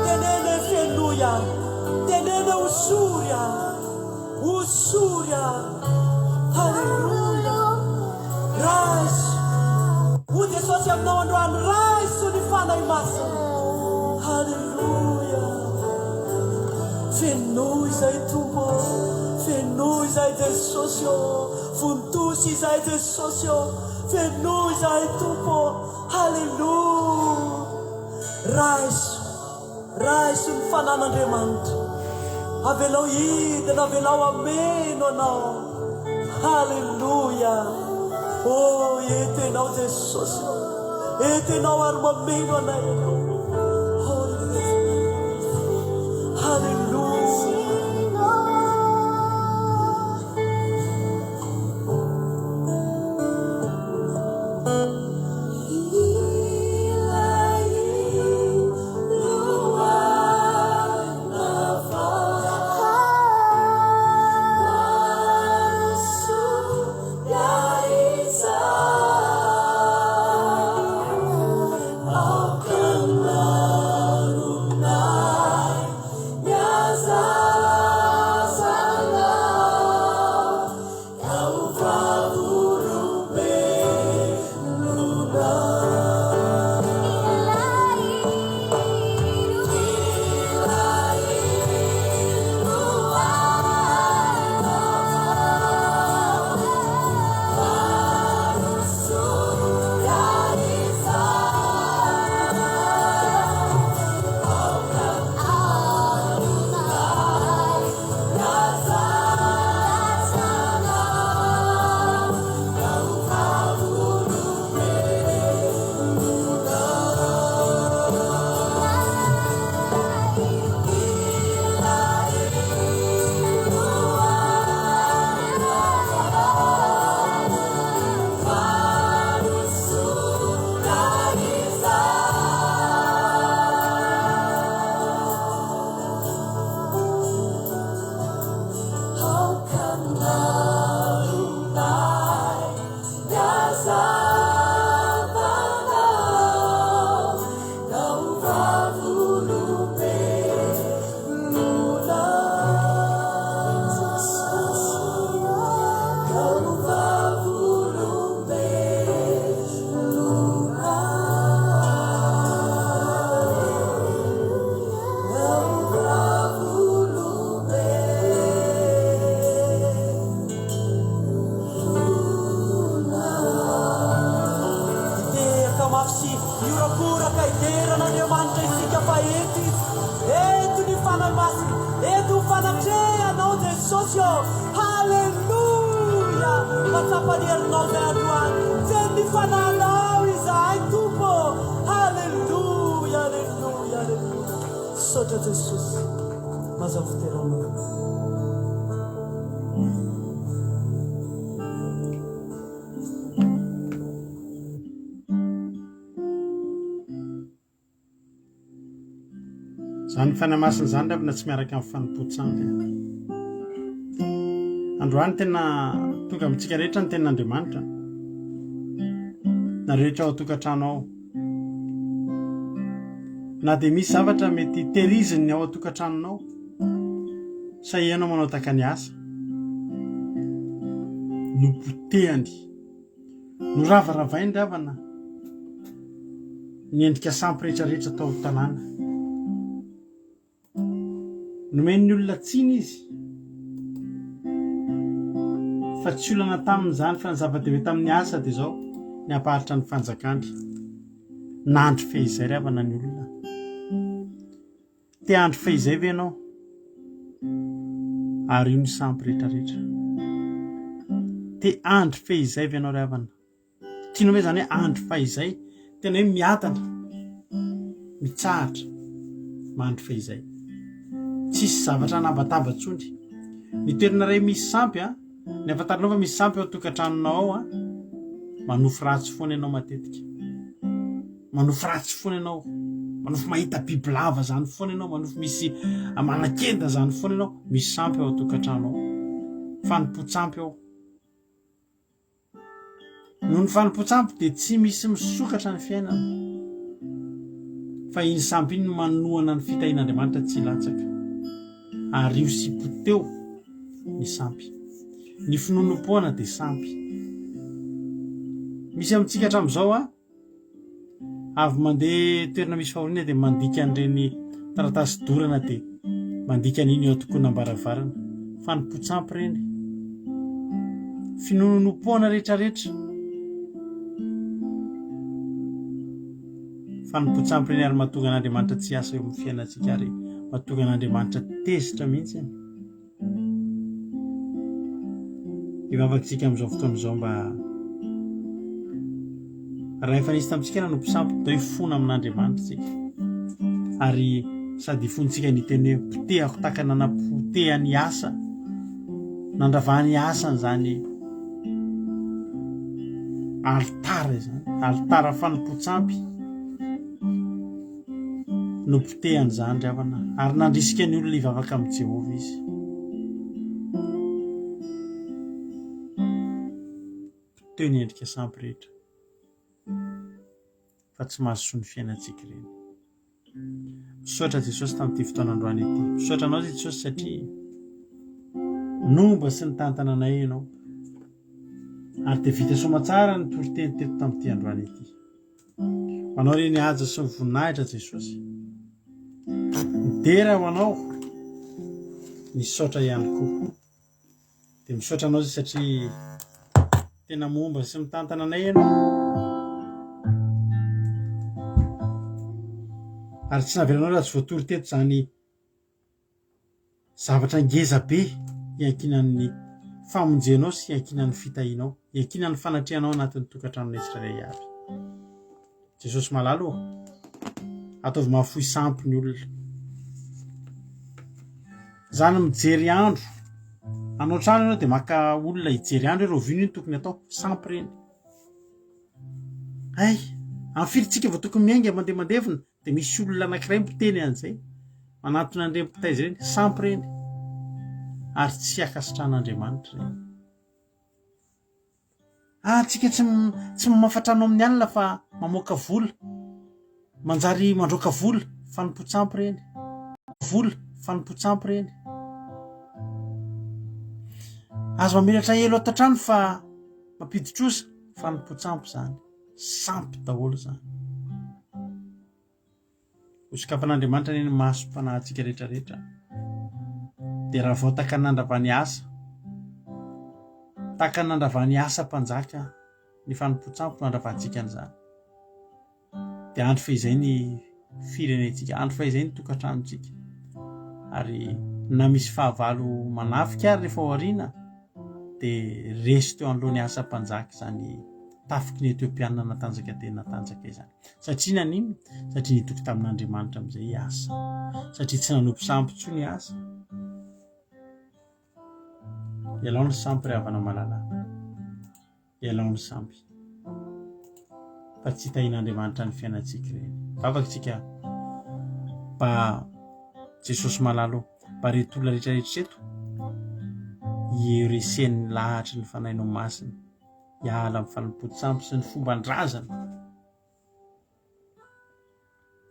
Tenene fenoia, tenene osoria, osoria. Halleluja. Rais. Ho Jesosy aminao androany, ray so ny fanahy masina. Halleluja. Fenoy izay tompo, fenoy izay Jesosy ô, vontosy izay Jesosy ô, fenoy izay tompo. Halleluja. Raiso ny fanan'Andriamanitra. Avelao hidina, avelao ameno anao. Halleluja. Oh, etenao Jesosy, etenao ary mameno anay ianao. Halleluja. Zany fanamasina zany rehefa tsy miaraka amin'ny fanompotsante. Androany tena tonga amintsika rehetra ny tenin'Andriamanitra. Na rehetra ao an-tokantrano ao. Na dia misy zavatra mety tehiriziny ao an-tokantranonao, sahianao manao taka ny asa. No potehany, no ravaravainy ravana, ny endrika sampy rehetrarehetra tao tanàna. Nomeny ny olona tsiny izy, fa tsy olana tamin'izany fa ny zava-dehibe tamin'ny asa dia izao ny ampaharitra ny fanjakany. Nandro fehizay ry havana ny olona. Te andro fehizay ve ianao? Ary io ny sampy rehetrarehetra. Te andro fehizay ve ianao ry havana? Tianao hoe zany hoe andro fahizay, tena hoe miatana, mitsahatra, mandro fehizay. Tsisy zavatra nambatambatsony. Ny toerana iray misy sampy ny afantaranao fa misy sampy ao tokantranonao ao manofo ratsy foana ianao matetika. Manofo ratsy foana ianao. Manofo mahita biby lava zany foana ianao, manofo misy manakenda zany foana ianao. Misy sampy ao tokantranonao. Fanompotsampy ao. Noho ny fanompotsampy dia tsy misy misokatra ny fiainana. fa iny sampy iny no manohana ny fitahin'Andriamanitra tsy latsaka. Ary io sy poteo ny sampy. Ny finonom-poana dia sampy. Misy amintsika hatramin'izao avy mandeha toerana misy fahoriana dia mandika an'ireny taratasy dorana dia mandika an'iny eo an-tokonam-baravarana. Fa ny potsampy ireny. Finonom-poana rehetrarehetra. Fa ny potsampy ireny ary mahatonga an'Andriamanitra tsy asa eo amin'ny fiainantsika ary mahatonga an'Andriamanitra tezitra mihitsy. Ivavakantsika amin'izao fotoana izao mba raha efa nisy tamintsika no mpisampy dia hifona amin'Andriamanitra tsika. Ary sady hifontsika ny teny hoe potehako tahaka nanapotehany asa, nandravahany asany zany alitara izany, alitara fanompotsampy no potehany zany ravana ary nandrisika ny olona hivavaka amin'ny Jehovah izy. Poteo ny endrika sampy rehetra fa tsy mahazo ny fiainantsika ireny. Misaotra Jesosy tamin'ity fotoana androany ity. Misaotra anao Jesosy satria nomba sy ny tantananay ianao ary dia vita soma tsara ny toriteny teto tamin'ity androany ity. Manao ireny haja sy ny voninahitra Jesosy. Midera ho anao ny saotra ihany koa. Dia misaotra anao zay satria tena momba sy mitantana anay ianao. Ary tsy naveranao raha tsy voatory teto zany zavatra ngeza be iankinan'ny famonjenao sy iankinan'ny fitahinao, iankinan'ny fanatrehanao anatin'ny tokantranonay tsirairay avy. Jesosy malalo ataovy mahafoy sampy ny olona. Zany mijery andro. Anao trano ianao dia maka olona hijery andro ireo vino ny tokony atao sampy ireny. Ay, amin'ny filitsika vao tokony miainga mandevana dia misy olona anankiray miteny an'izay manatona an'ireny mpitaiza ireny sampy ireny ary tsy akasitran'Andriamanitra ireny. Tsika tsy mafatrano amin'ny alina fa mamoaka vola, manjary mandroaka vola fa ny potsampy ireny. Vola fa ny potsampy ireny. Azo mamelatra elo ato an-trano fa mampiditra fa ny potsampy zany. Sampy daholo zany. Hosokafan'Andriamanitra ny masom-panahintsika rehetrarehetra. Dia raha vao taka nandravany asa, taka nandravany asa mpanjaka ny fanompontsampy nandravantsika an'izany. Dia andro fa izay ny firenentsika, andro fa izay ny tokantranontsika. Ary na misy fahavalo manafika ary rehefa aoriana dia resy teo anoloany asa mpanjaka izany tafiky ny Etiopiana natanjaka tena natanjaka izany. Satria nanino? Satria nitoky tamin'Andriamanitra amin'izay asa. Satria tsy nanompo sampy intsony ny asa. Ialao ny sampy ry havana malalaka. Ialao ny sampy. Fa tsy hitahin'Andriamanitra ny fiainantsika ireny. Vavakantsika mba Jesosy malalo mba reto olona rehetrarehetra eto ioresen'ny lahatra ny fanahinao masina, hiala amin'ny fanompontsampy sy ny fomban-drazana.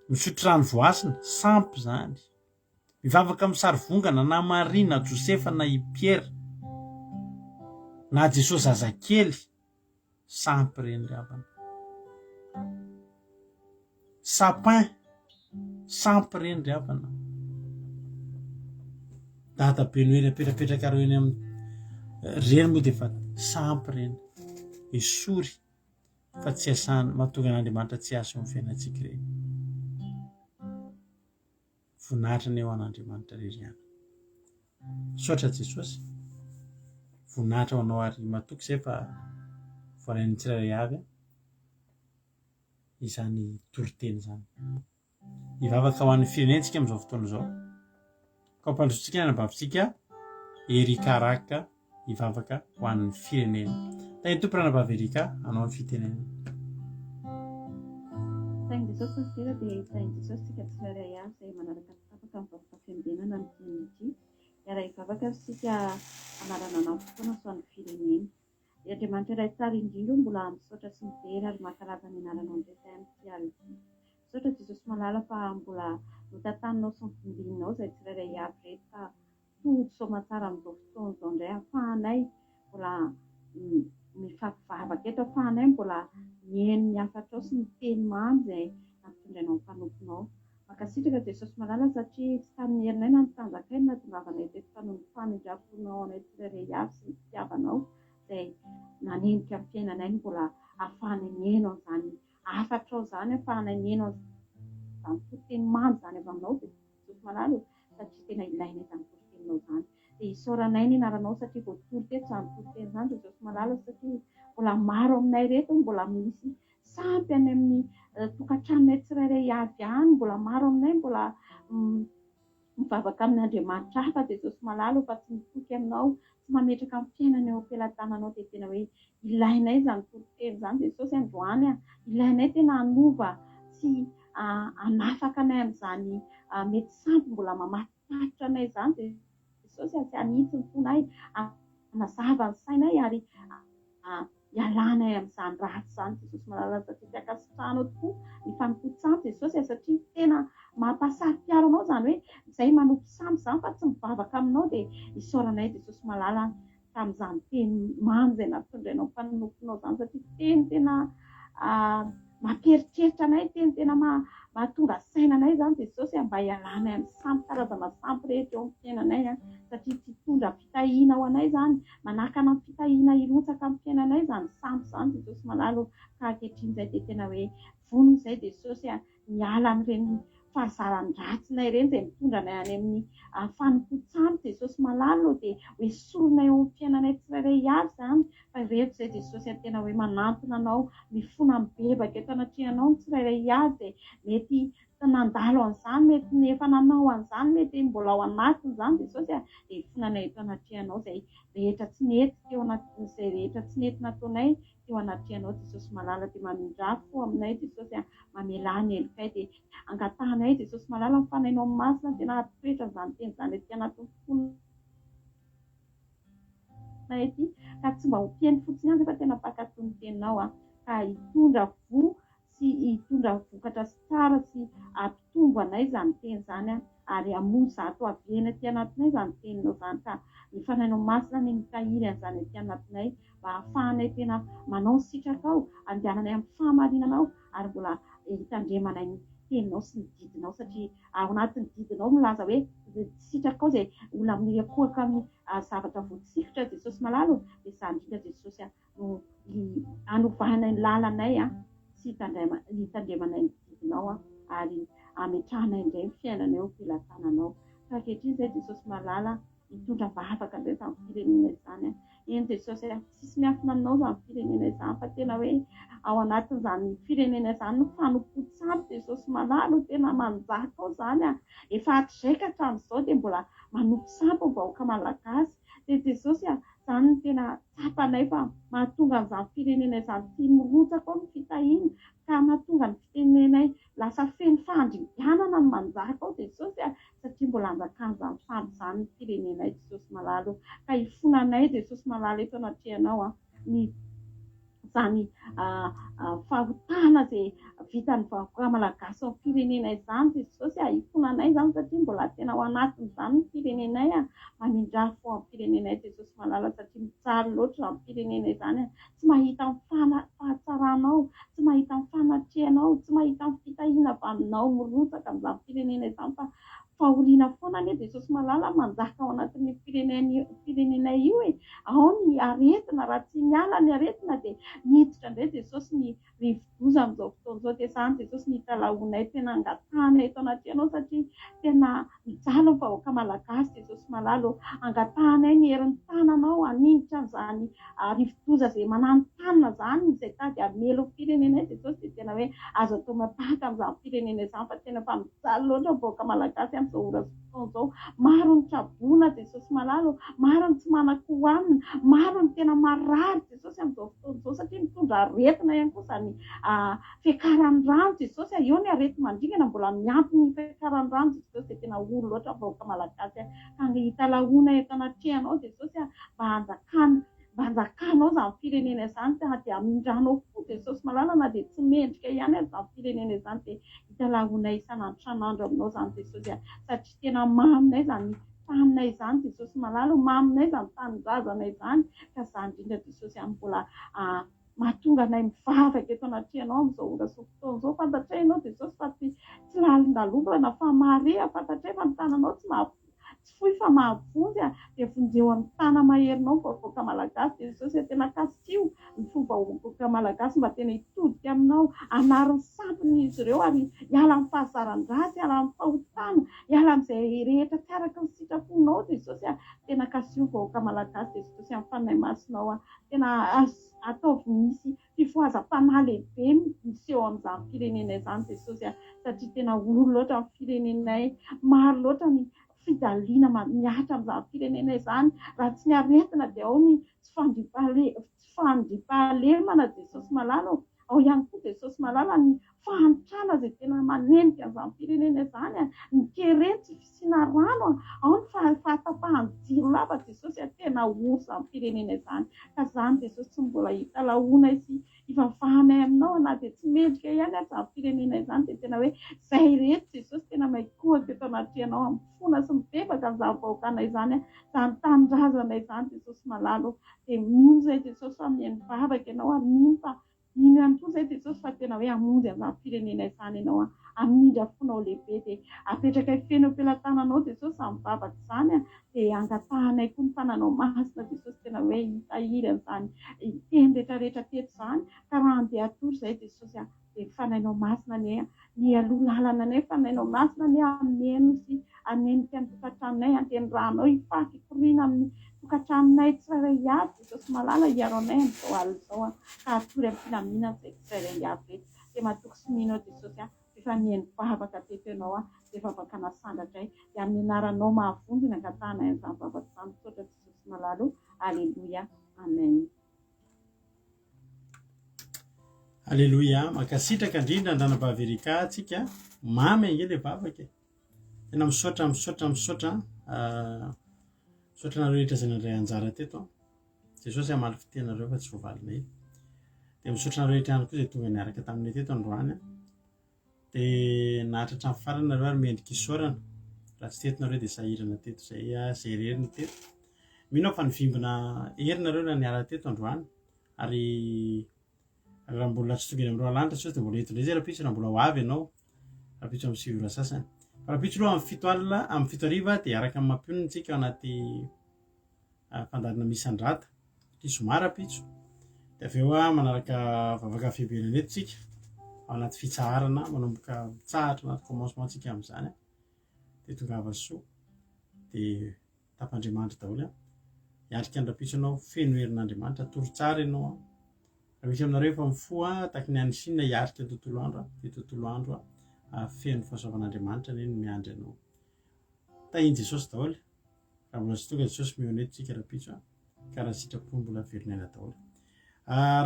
Misotro rano voasina, sampy zany. Mivavaka amin'ny sary vongana na Maria na Josefa na i Pierre na Jesosy zazakely, sampy ireny ry havana. Sapin, sampy ireny ry havana. Dadabe Noely apetrapetraka reo eny amin'ny reny moa dia efa sampy ireny. Esory fa tsy asany mahatonga an'Andriamanitra tsy asa amin'ny fiainantsika ireny. Voninahitra ny eo an'Andriamanitra irery ihany. Misaotra Jesosy. Voninahitra ho anao ary matoky izay fa voarain'ny tsirairay avy izany toriteny izany. Hivavaka ho an'ny firenentsika amin'izao fotoana izao. Ka mpandrosotsika ny anabavintsika Erika Raka hivavaka ho an'ny firenena. Tany tompo ranabavy Erika anao ny fitenenana. Saingy Jesosy ny tena dia saingy Jesosy tsika tsirairay avy izay manaraka afaka mivavaka fiandenana ny firenentsika. Raha hivavaka sika anarana anao fotoana so an'ny firenena. Andriamanitra iray tsara indrindra mbola misaotra sy mijery ary mankalaza ny anaranao indray amin'ity alina ity. Misaotra Jesosy malala fa mbola notantaninao sy nivondinao izay tsirairay avy reto ka tonga soamantsara amin'izao fotoana izao indray ahafahanay mbola mifampivavaka eto, ahafahanay mbola mihaino ny hafatrao sy miteny mamy izay nampitondrainao ny mpanomponao. Mankasitraka Jesosy malala satria tsy tamin'ny herinay na ny tanjakanay na tongavanay teto fa noho ny famindraponao anay tsirairay avy sy ny fitiavanao izay nanenika amin'ny fiainanay mbola ahafahanay mihaino an'izany hafatrao izany, ahafahanay mihaino an'izany toteny mamy izany avy aminao Jesosy malala satria tena ilainay izany toteninao izany. Dia isaoranay ny anaranao satria voatory teto izany toteny izany Jesosy malala satria mbola maro aminay reto mbola misy sampy any amin'ny tokantranonay tsirairay avy any, mbola maro aminay mbola mivavaka amin'Andriamanitra hafa Jesosy malala fa tsy mitoky aminao, tsy mametraka amin'ny fiainana eo am-pelantananao dia tena hoe ilainay izany toteny izany Jesosy androany ilainay tena hanova sy hanafaka anay amin'izany mety sampy mbola mamatotra anay izany Jesosy sy hanitsy ny fonay, hanazava ny sainay ary hialanay amin'izany ratsy izany Jesosy malala satria tsy ankasitrahanao tokoa ny fanompoan-tsampy Jesosy satria tena mampahasarika anao izany hoe izay manompo sampy izany fa tsy mivavaka aminao dia isaoranay Jesosy malala tamin'izany teny mamy izay nampitondrainao ny mpanomponao izany satria teny tena mamperitreritra anay, teny tena mahatonga sainanay izany Jesosy mba hialanay amin'ny sampy karazana sampy rehetra eo amin'ny fiainanay satria tsy hitondra fitahiana ho anay izany, manakana amin'ny fitahiana hirotsaka amin'ny fiainanay izany sampy izany Jesosy malala ka ankehitriny izay dia tena hoe vonona izay Jesosy miala amin'ireny fahazaran-dratsinay ireny izay mitondra anay any amin'ny fanompoan-tsampy Jesosy malala dia hoe solonay eo amin'ny fiainanay tsirairay avy izany fa ireto izay Jesosy tena hoe manantona anao mifona mibebaka eto anatrehanao ny tsirairay avy izay mety nandalo an'izany, mety nefa nanao an'izany, mety mbola ao anatiny izany Jesosy dia fonanay eto anatrehanao izay rehetra tsy nety teo anatin'izay rehetra tsy nety nataonay teo anatrehanao Jesosy malala dia mamindra fo aminay Jesosy mamelany helikay dia angatahanay Jesosy malala mifanainao amin'ny masina tena hampitoetra izany teny izany ety anatin'ny fonanay ety ka tsy mba ho teny fotsiny ihany fa tena mpakatony ny teninao ka hitondra voa sy hitondra vokatra sy tsara sy ampitombo anay izany teny izany ary hamoza ato avena ety anatinay izany teninao izany ka mifanainao masina ny mitahiry an'izany ety anatinay mba hahafahanay tena manao ny sitraka ao, andehananay amin'ny fahamarinanao ary mbola hitandremanay ny teninao sy ny didinao satria ao anatin'ny didinao milaza hoe sitraka ao izay olona miakohaka amin'ny zavatra voatsikotra Jesosy malala dia izany indrindra Jesosy no hanovanay ny lalanay sy hitandremanay ny didinao ary hametrahanay indray ny fiainanay eo am-pelantananao ka ankehitriny izay Jesosy malala mitondra vavaka indray izany firenena izany eny Jesosy tsisy miafina aminao izany firenena izany fa tena hoe ao anatin'izany firenena izany no fanompoan-tsampy Jesosy malala tena manjaka ao izany efa hatrizay ka hatramin'izao dia mbola manompo sampy ny vahoaka malagasy dia Jesosy izany no tena tsapanay fa mahatonga an'izany firenena izany tsy mirotsaka ao ny fitahiana ka mahatonga ny fitenenay lasa feno fandringanana ny manjaka ao Jesosy satria mbola anjakan'izany sampy izany ny firenenay Jesosy malala ka hifonanay Jesosy malala eto anatrehanao ny izany fahotana izay vitan'ny vahoaka malagasy amin'ny firenena izany Jesosy hifonanay izany satria mbola tena ao anatin'izany ny firenenay mamindra fo amin'ny firenenay Jesosy malala satria mijaly loatra amin'ny firenena izany tsy mahita ny fahatsaranao, tsy mahita ny fanatrehanao, tsy mahita ny fitahiana avy aminao mirotsaka amin'izany firenena izany fa fahoriana foana anie Jesosy malala manjaka ao anatin'ny firenenay io ao ny aretina raha tsy miala ny aretina dia miditra indray Jesosy ny rivo-doza amin'izao fotoana izao dia izany Jesosy ny hitalaonay tena angatahana eto anatrehanao satria tena mijaly ny vahoaka malagasy Jesosy malala angatahanay ny herin'ny tananao haninditra an'izany rivo-doza izay mananontany izany izay tady hamelo ny firenenay Jesosy dia tena hoe azo atao mapahaka amin'izany firenena izany fa tena fa mijaly loatra ny vahoaka malagasy amin'izao ora sy fotoana izao, maro ny traboana Jesosy malala, maro ny tsy manan-kohanina, maro ny tena marary Jesosy amin'izao fotoana izao satria mitondra aretina ihany koa izany fiakaran'ny rano Jesosy eo ny arety mandringana mbola miampy ny fiakaran'ny rano Jesosy dia tena olo loatra ny vahoaka malagasy ka hitalaona eto anatrehanao Jesosy mba hanjakana mba hanjakanao izany firenena izany dia amindranao fo Jesosy malalana dia tsy mendrika ihany azy izany firenena izany dia hitalaonay isan'andro isan'andro aminao izany Jesosy satria tena maminay izany taninay izany Jesosy malala maminay izany tanindrazanay izany ka izany indrindra Jesosy amin'ny mbola mahatonga anay mivavaka eto anatrehanao amin'izao ora sy fotoana izao fantatray ianao Jesosy fa tsy lalindalobana fa marea fantatray fa ny tananao tsy fohy fa mahavonjy dia vonjeo amin'ny tana maherinao ny vahoaka malagasy Jesosy tena kasio ny fomba vahoaka malagasy mba tena hitodika aminao anarin'ny sampony izy ireo ary hiala amin'ny fahazaran-dratsy hiala amin'ny fahotana hiala amin'izay rehetra tsy araka ny sitraponao Jesosy tena kasio ny vahoaka malagasy Jesosy amin'ny fanay masinao tena ataovy misy fifohazam-panahy lehibe miseho amin'izany firenena izany Jesosy satria tena olo loatra amin'ny firenenay maro loatra ny fijaliana miahatra amin'izany firenena izany raha tsy ny aretina dia ao ny tsy fandriampahalemana Jesosy malala ao ihany koa Jesosy malala ny fahantrana izay tena manendika amin'izany firenena izany ny keretsy fisiana rano ao ny fahatapahan'ny jiro lava Jesosy tena ory izany firenena izany ka izany Jesosy tsy mbola hitalaonay sy hivavahanay aminao na dia tsy mendrika ihany izany firenena izany dia tena hoe izay rehetra Jesosy tena maikohaka eto anatrehanao amin'ny fona sy mibebaka amin'izany vahoakanay izany izany tanindrazanay izany Jesosy malala dia mino izay Jesosy fa mihaino mivavaka ianao ary mino fa ino ihany koa izay Jesosy fa tena hoe hamonjy amin'izany firenena izany ianao amindra fonao lehibe dia apetraka feno am-pelantananao Jesosy amin'ny vavaka izany dia angatahanay koa ny fananao masina Jesosy tena hoe hitahirana izany hiteny rehetrarehetra teto izany ka raha andeha atory izay Jesosy dia fanainao masina ny aloha lalana anay fanainao masina ny ameno sy anenika ny tokantranonay anteny-ranao hifaky hikoriana amin'ny tokantranonay tsirairay avy Jesosy malala hiaro anay amin'izao alina izao ka atory amin'ny filaminana izay tsirairay avy reto dia matoky sy minao Jesosy efa mihaino vavaka teto ianao dia vavaka nasandratray dia amin'ny anaranao mahavonjy ny angatahanay an'izany vavaka izany misaotra Jesosy malala aleloia amen. Aleloia makasitraka indrindra andranam-bahaverika antsika mamy ange ilay vavaka tena misaotra misaotra nareo rehetra izay nandray anjara teto Jesosy hamaly fitenareo fa tsy voavalinay dia misaotra nareo rehetra ihany koa izay tonga niaraka taminay teto androany dia nahatratra amin'ny farany nareo ary mendrika isaorana raha tsy teto nareo dia sahirana teto izay rerina teto mino fa nivimbina herinareo raha niara teto androany ary raha mbola tsy tonga eny amin'ireo alanitra tsy dia mbola entindray zay rapitso raha mbola ho avy ianao rapitso amin'ny sivy sasany fa rapitso aloha amin'ny fito alina amin'ny fito ariva dia araka amin'ny mampionontsika ao anaty fandarina misy andrata zoma rapitso dia avy eo manaraka vavaka fihebenana eto tsika ao anaty fitsaharana manomboka mitsahatra anaty commencement tsika amin'izany dia tonga havasoa dia tapandriamanitra daholo hiatrika ny rapitso ianao feno herin'andriamanitra tory tsara ianao raha misy aminareo efa mifoa taky ny anisinina hiatrika ny tontolo andro dia tontolo andro feno fahasoavan'andriamanitra neny miandry ianao tahiny Jesosy daholo raha mbola tsy tonga Jesosy mioneto tsika rapitso ka raha sitrapony mbola velonaina daholo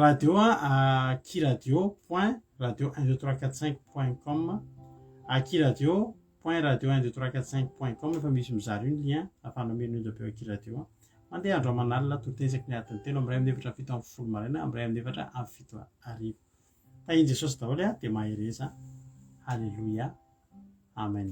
radio akiradio.radio12345.com akiradio.radio12345.com efa misy mizary io ny lien ahafahana meno io be akiradio mandeha andro aman'alina totesaky ny adiny telo amin'ny ray amin'ny efatra fito amin'ny folo maraina amin'ny ray amin'ny efatra amin'ny fito arivo tahiny Jesosy daholo dia mahereza. Alléluia. Amen.